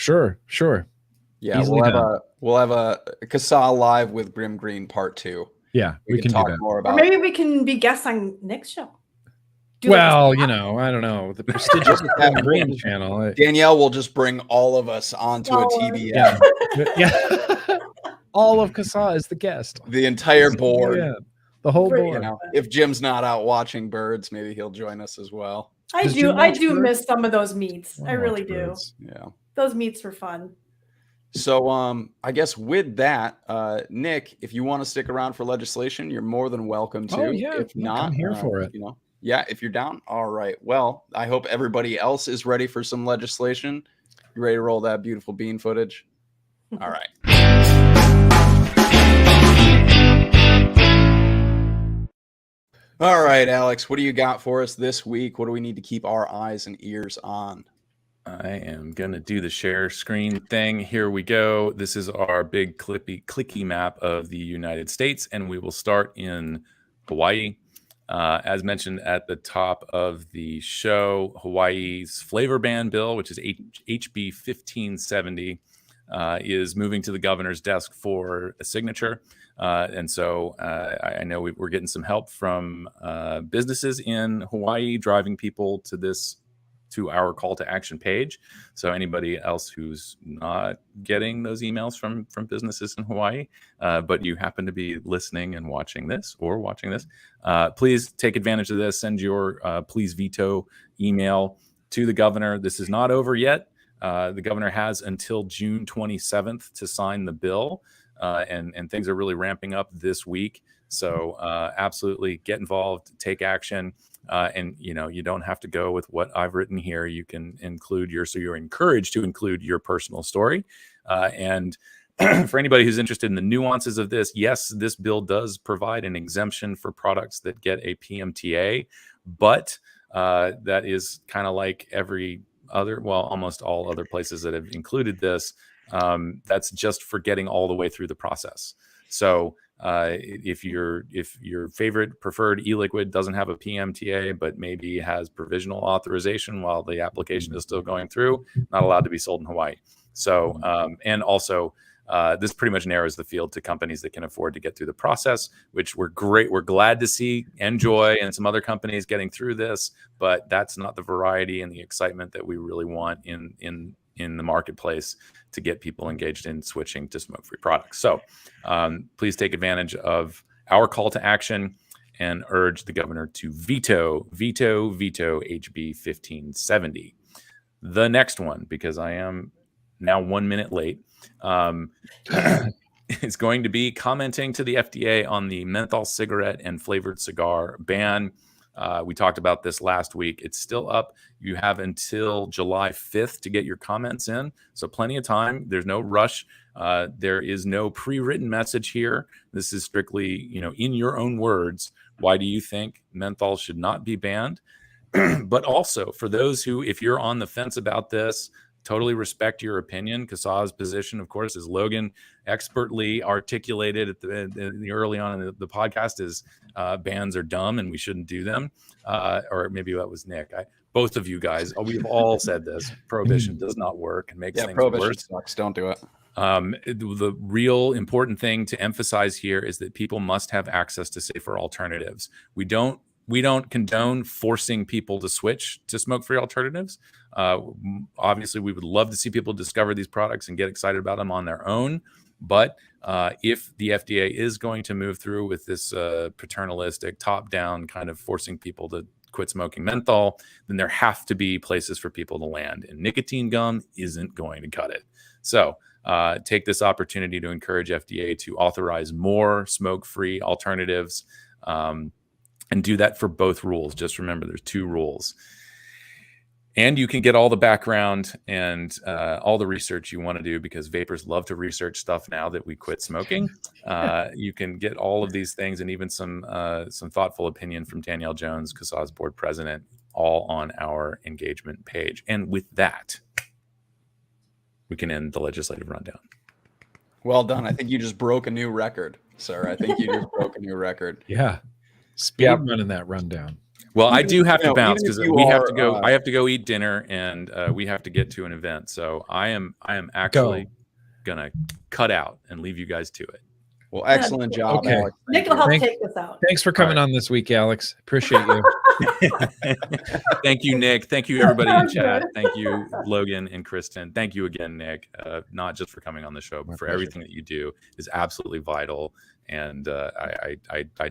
Yeah, Easily we'll have a CASAA live with GrimmGreen Part 2. Yeah, we can talk do that. more Or about. maybe we can be guests on Nick's show. Well, you know, I don't know. The prestigious Green channel. Danielle will just bring all of us onto a TBN. Yeah. All of CASAA is the guest. The entire board. Yeah. The whole Great. board. You know, if Jim's not out watching birds, maybe he'll join us as well. I Does do. Jim I watch do birds? miss some of those meets. wanna I really watch do. birds. Yeah. Those meets were fun. So, I guess with that, Nick, if you want to stick around for legislation, you're more than welcome to. Oh, yeah. If Look, not, I'm here for it. You know, yeah, if you're down, all right. Well, I hope everybody else is ready for some legislation. You ready to roll that beautiful bean footage? All right. All right, Alex, what do you got for us this week? What do we need to keep our eyes and ears on? I am going to do the share screen thing. Here we go. This is our big clicky map of the United States, and we will start in Hawaii. As mentioned at the top of the show, Hawaii's flavor ban bill, which is HB 1570, is moving to the governor's desk for a signature. And so I know we're getting some help from businesses in Hawaii driving people to our call to action page. So anybody else who's not getting those emails from businesses in Hawaii, but you happen to be listening and watching this, please take advantage of this. Send your please veto email to the governor. This is not over yet. The governor has until June 27th to sign the bill, and things are really ramping up this week. So absolutely get involved, take action. And you don't have to go with what I've written here. You can include you're encouraged to include your personal story. And for anybody who's interested in the nuances of this, yes, this bill does provide an exemption for products that get a PMTA, but that is kind of like almost all other places that have included this. That's just for getting all the way through the process. So if your favorite preferred e-liquid doesn't have a PMTA, but maybe has provisional authorization while the application is still going through, not allowed to be sold in Hawaii. So, and also this pretty much narrows the field to companies that can afford to get through the process, which we're glad to see Enjoy and some other companies getting through this, but that's not the variety and the excitement that we really want in the marketplace to get people engaged in switching to smoke-free products. So please take advantage of our call to action and urge the governor to veto HB 1570. The next one, because I am now 1 minute late, is going to be commenting to the FDA on the menthol cigarette and flavored cigar ban. We talked about this last week. It's still up. You have until July 5th to get your comments in. So plenty of time. There's no rush. There is no pre-written message here. This is strictly, in your own words, why do you think menthol should not be banned? But also for those who, if you're on the fence about this, totally respect your opinion. CASAA's position, of course, as Logan expertly articulated at the early on in the podcast, is bans are dumb and we shouldn't do them. Or maybe that was Nick. Both of you guys, we've all said this. Prohibition does not work and makes things worse. Sucks. Don't do it. The real important thing to emphasize here is that people must have access to safer alternatives. We don't condone forcing people to switch to smoke-free alternatives. Obviously, we would love to see people discover these products and get excited about them on their own. But if the FDA is going to move through with this paternalistic, top-down kind of forcing people to quit smoking menthol, then there have to be places for people to land. And nicotine gum isn't going to cut it. So take this opportunity to encourage FDA to authorize more smoke-free alternatives. And do that for both rules. Just remember, there's 2 rules. And you can get all the background and all the research you want to do, because vapors love to research stuff now that we quit smoking. You can get all of these things and even some thoughtful opinion from Danielle Jones, CASAA's board president, all on our engagement page. And with that, we can end the legislative rundown. Well done. I think you just broke a new record, sir. I think you just broke a new record. Yeah. Speed running that rundown. Well, I do have to bounce even if because you we have are, to go. I have to go eat dinner, and we have to get to an event. So I am actually gonna cut out and leave you guys to it. Well, excellent job, Okay. Alex. Nick will help take this out. Thanks for coming on this week, Alex. Appreciate you. Thank you, Nick. Thank you, everybody in Sounds chat. good. Thank you, Logan and Kristen. Thank you again, Nick. Not just for coming on the show, but My for pleasure. everything that you do is absolutely vital. And I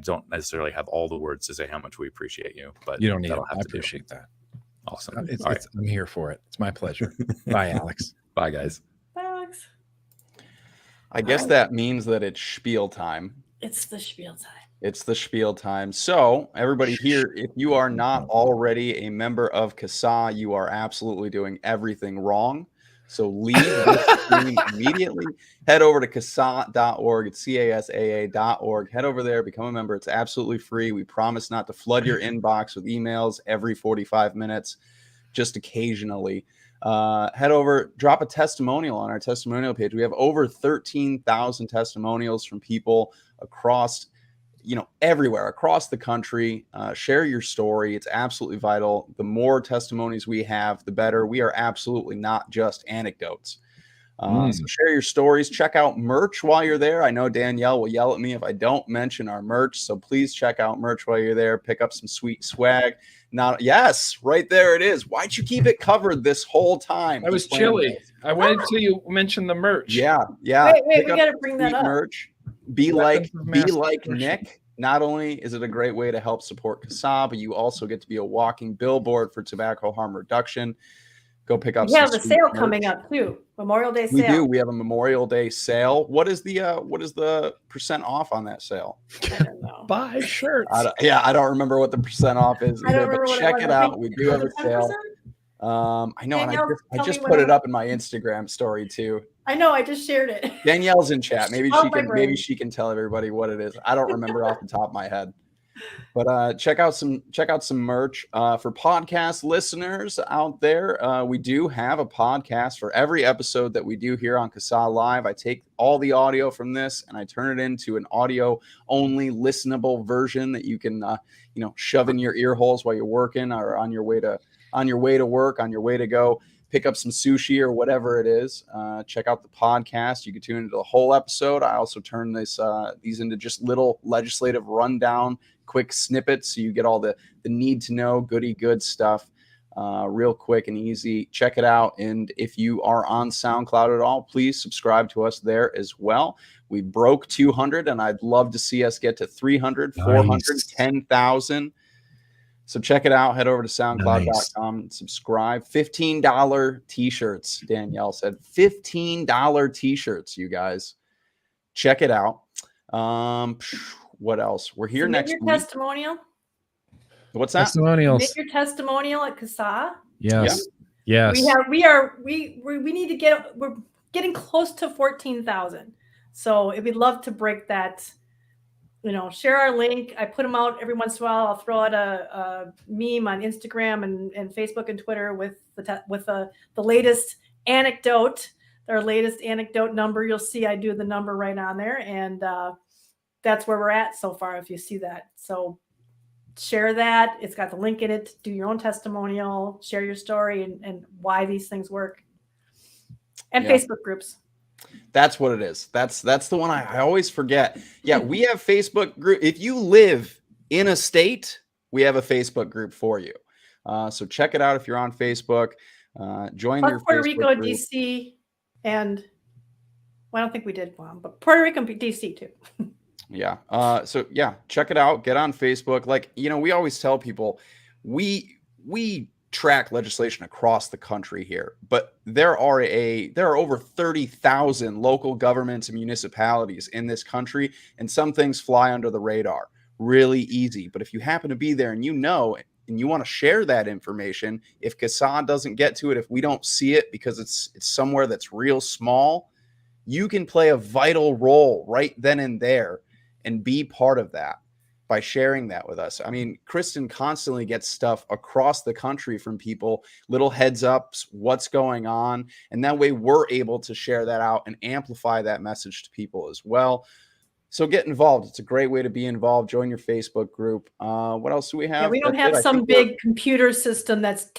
don't necessarily have all the words to say how much we appreciate you, but You don't need it. that'll have I to do. appreciate that. Awesome. I'm here for it. It's my pleasure. Bye, Alex. Bye, guys. Thanks. I guess that means that it's spiel time. It's the spiel time. It's the spiel time. So, everybody here, if you are not already a member of CASAA, you are absolutely doing everything wrong. So, leave this stream immediately. Head over to CASAA.org. It's CASAA.org. Head over there, become a member. It's absolutely free. We promise not to flood your inbox with emails every 45 minutes, just occasionally. Head over, drop a testimonial on our testimonial page. We have over 13,000 testimonials from people across, everywhere across the country. Share your story. It's absolutely vital. The more testimonies we have, the better. We are absolutely not just anecdotes. So share your stories. Check out merch while you're there. I know Danielle will yell at me if I don't mention our merch. So please check out merch while you're there. Pick up some sweet swag. Yes, right there it is. Why'd you keep it covered this whole time? I was chilly. I waited till you mentioned the merch. Yeah. Wait, we got to bring that up. Merch. Be like destruction. Nick. Not only is it a great way to help support CASAA, but you also get to be a walking billboard for tobacco harm reduction. Go pick up. We have a sale coming up too. Memorial Day sale. We do. We have a Memorial Day sale. What is the percent off on that sale? I don't know. Buy shirts. I don't remember what the percent off is. I don't Either, remember but what check it it was. out. We do have a 10%? sale. I know, Danielle, and I tell just me put when it up in my Instagram story too. I know. I just shared it. Danielle's in chat. Maybe Off she my can. brain. Maybe she can tell everybody what it is. I don't remember off the top of my head. But check out some merch for podcast listeners out there. We do have a podcast for every episode that we do here on CASAA Live. I take all the audio from this and I turn it into an audio only listenable version that you can shove in your ear holes while you're working or on your way to work, on your way to go pick up some sushi or whatever it is. Check out the podcast. You can tune into the whole episode. I also turn these into just little legislative rundown, quick snippets, so you get all the need to know, goody good stuff, real quick and easy. Check it out. And if you are on SoundCloud at all, please subscribe to us there as well. We broke 200, and I'd love to see us get to 300, 400, 10,000. So check it out. Head over to soundcloud.com and subscribe. $15 t-shirts, Danielle said. $15 t-shirts, you guys. Check it out. What else? We're here next week. Testimonial. What's that? Testimonials. Make your testimonial at CASAA. Yes. Yeah. Yes. We need to get. We're getting close to 14,000. So we'd love to break that. Share our link. I put them out every once in a while. I'll throw out a meme on Instagram and Facebook and Twitter with the latest anecdote, our latest anecdote number. You'll see I do the number right on there, and that's where we're at so far. If you see that, so share that. It's got the link in it. Do your own testimonial. Share your story and why these things work. And Facebook groups. That's what it is. That's the one I always forget. Yeah, we have Facebook group. If you live in a state, we have a Facebook group for you. So check it out if you're on Facebook. Join your Puerto Facebook Rico, group. DC, and I don't think we did one, but Puerto Rico and DC too. Yeah. So yeah, check it out. Get on Facebook. We always tell people we track legislation across the country here, but there are over 30,000 local governments and municipalities in this country, and some things fly under the radar really easy. But if you happen to be there and you want to share that information, if CASAA doesn't get to it, if we don't see it because it's somewhere that's real small, you can play a vital role right then and there and be part of that by sharing that with us. I mean, Kristen constantly gets stuff across the country from people, little heads ups, what's going on. And that way we're able to share that out and amplify that message to people as well. So get involved. It's a great way to be involved. Join your Facebook group. What else do we have? Yeah, we don't That's have it. some big computer system that's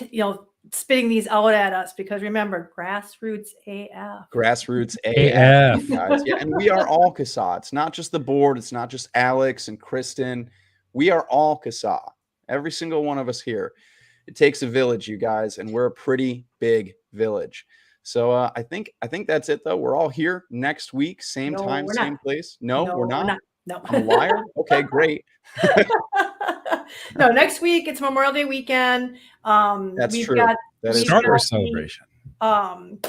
spitting these out at us, because remember, grassroots AF. Grassroots AF. AF, guys. Yeah, and we are all CASAA. It's not just the board. It's not just Alex and Kristen. We are all CASAA. Every single one of us here. It takes a village, you guys, and we're a pretty big village. So I think that's it, though. We're all here next week, same No, time, we're same not. place. No, we're not. No. I'm a liar. Okay, great. No, next week it's Memorial Day weekend. That's we've true. got That is Star true. Wars celebration. World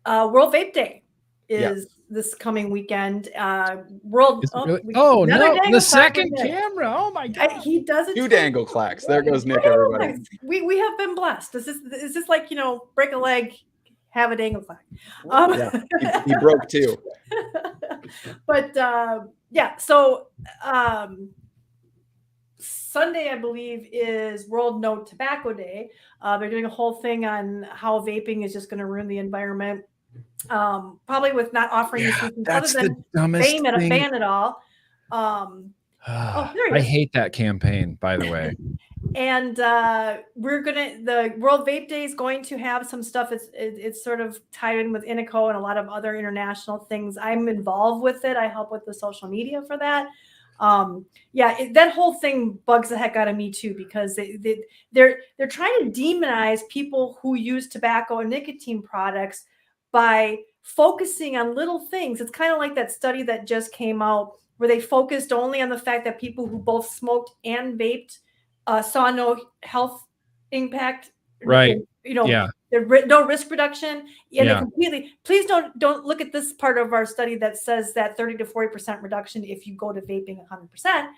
Vape Day is this coming weekend. World. Is it really? We- Oh another no, dangle the clack second with Nick. camera. Oh my god. He does it. Two too. dangle clacks. There goes Nick, everybody. We have been blessed. Is this like, break a leg, have a dangle clack? Yeah, he broke too. But yeah, so Sunday, I believe, is World No Tobacco Day. They're doing a whole thing on how vaping is just going to ruin the environment. Probably with not offering you something other That's the than dumbest thing. ban it all. There he I is. hate that campaign, by the way. And the World Vape Day is going to have some stuff. It's sort of tied in with Inico and a lot of other international things. I'm involved with it. I help with the social media for that. That whole thing bugs the heck out of me too, because they're trying to demonize people who use tobacco and nicotine products by focusing on little things. It's kind of like that study that just came out where they focused only on the fact that people who both smoked and vaped saw no health impact. Right. No risk reduction. And they Yeah. completely, please don't look at this part of our study that says that 30 to 40% reduction if you go to vaping 100%.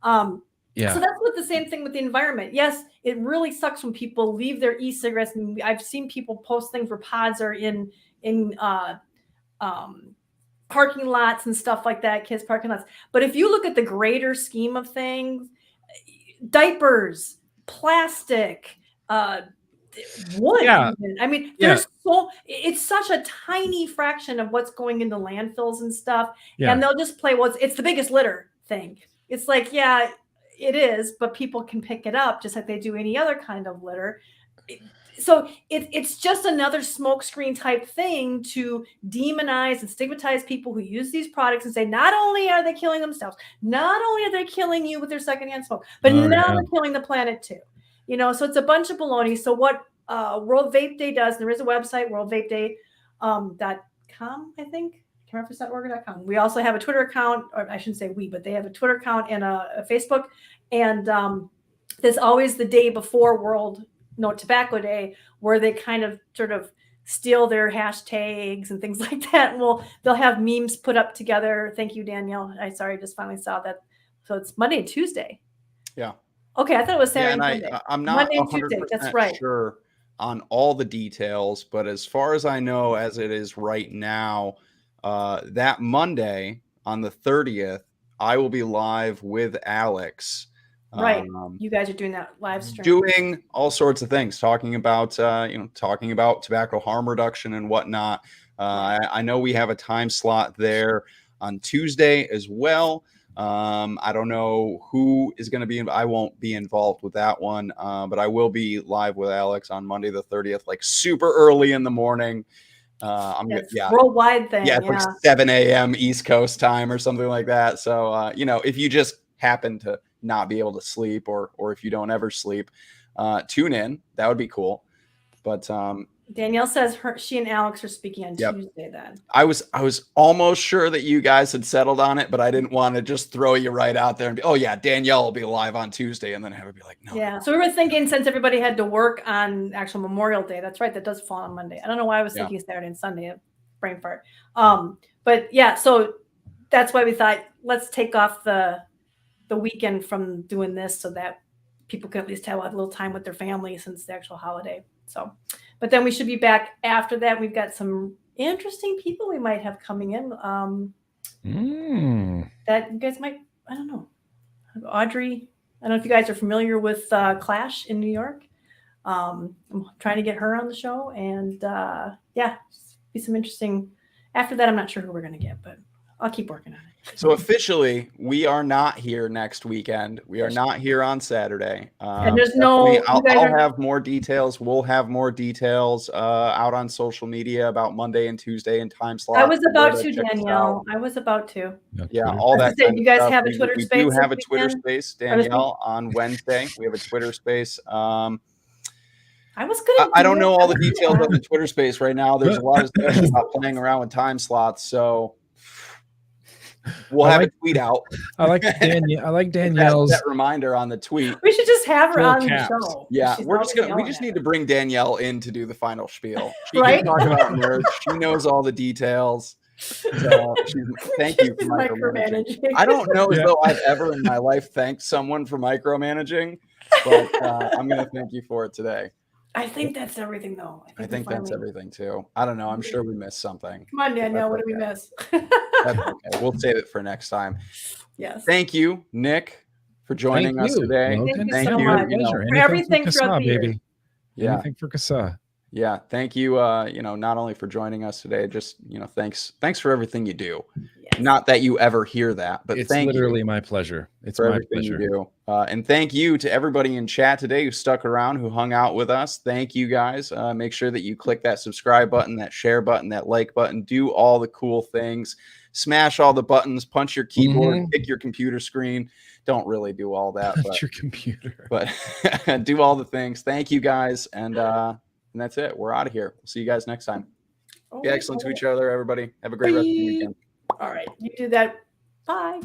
So that's what the same thing with the environment. Yes, it really sucks when people leave their e-cigarettes. And I've seen people post things where pods are in parking lots and stuff like that, kids parking lots. But if you look at the greater scheme of things, diapers, plastic, wood. Yeah. Even. I mean, it's such a tiny fraction of what's going into landfills and stuff. Yeah. And they'll just play, it's the biggest litter thing. It's like, yeah, it is, but people can pick it up just like they do any other kind of litter. So it's just another smokescreen type thing to demonize and stigmatize people who use these products and say, not only are they killing themselves, not only are they killing you with their secondhand smoke, but now they're killing the planet too. So it's a bunch of baloney. So what World Vape Day does, there is a website, worldvapeday.com, I think. I can't remember if it's .org.com. We also have a Twitter account, or I shouldn't say we, but they have a Twitter account and a Facebook. And there's always the day before World No Tobacco Day where they kind of sort of steal their hashtags and things like that. And they'll have memes put up together. Thank you, Danielle. I just finally saw that. So it's Monday and Tuesday. Yeah. Okay, I thought it was Saturday and Sunday. I'm not Monday and Tuesday. That's right. Sure on all the details, but as far as I know, as it is right now, that Monday on the 30th, I will be live with Alex. Right. You guys are doing that live stream. Doing all sorts of things, talking about tobacco harm reduction and whatnot. I know we have a time slot there on Tuesday as well. I don't know who is going to be. I won't be involved with that one, but I will be live with Alex on Monday the 30th, like super early in the morning. Worldwide thing. Yeah, it's like 7 a.m. East Coast time or something like that. So, if you just happen to not be able to sleep, or if you don't ever sleep, tune in. That would be cool. But Danielle says she and Alex are speaking on Tuesday then. I was almost sure that you guys had settled on it, but I didn't want to just throw you right out there and be, oh yeah, Danielle will be live on Tuesday, and then have it be like, no. Yeah. So we were thinking, since everybody had to work on actual Memorial Day, that's right, that does fall on Monday. I don't know why I was thinking Saturday and Sunday, brain fart. But yeah, so that's why we thought, let's take off the weekend from doing this so that people can at least have a little time with their family since the actual holiday. So, but then we should be back after that. We've got some interesting people we might have coming in that you guys might, I don't know. Audrey, I don't know if you guys are familiar with Clash in New York. I'm trying to get her on the show, and be some interesting. After that, I'm not sure who we're going to get, but I'll keep working on it. So officially, we are not here next weekend. We are not here on Saturday. And there's no. I'll have more details. We'll have more details out on social media about Monday and Tuesday and time slots. I was about to, Danielle. I was about to. Yeah, all that. You guys have a Twitter space. We do have a Twitter space, Danielle, on Wednesday. We have a Twitter space. I was good. I don't know all the details of the Twitter space right now. There's a lot of discussion about playing around with time slots, so we'll have a tweet out. I like Danielle's that reminder on the tweet. We should just have her on the show. Yeah, we just need to bring Danielle in to do the final spiel. She right? can talk about nerds. She knows all the details. So thank you for micromanaging. I don't know as though I've ever in my life thanked someone for micromanaging, but I'm going to thank you for it today. I think that's everything, though. I think that's everything, too. I don't know. I'm sure we missed something. Come on, Danielle. What did we miss? That's okay. We'll save it for next time. Yes. Thank you, Nick, for joining us today. Thank you so much. For everything throughout the year. Baby. Yeah. Anything for CASAA. Yeah. Thank you, not only for joining us today, just, thanks for everything you do. Yes. Not that you ever hear that, but it's thank you. It's literally my pleasure. It's for my everything pleasure. You do. And thank you to everybody in chat today who stuck around, who hung out with us. Thank you guys. Make sure that you click that subscribe button, that share button, that like button, do all the cool things, smash all the buttons, punch your keyboard, pick your computer screen. Don't really do all that. Punch your computer. But do all the things. Thank you guys. And that's it. We're out of here. We'll see you guys next time. Be excellent to each other, everybody. Have a great rest of the weekend. All right. You do that. Bye.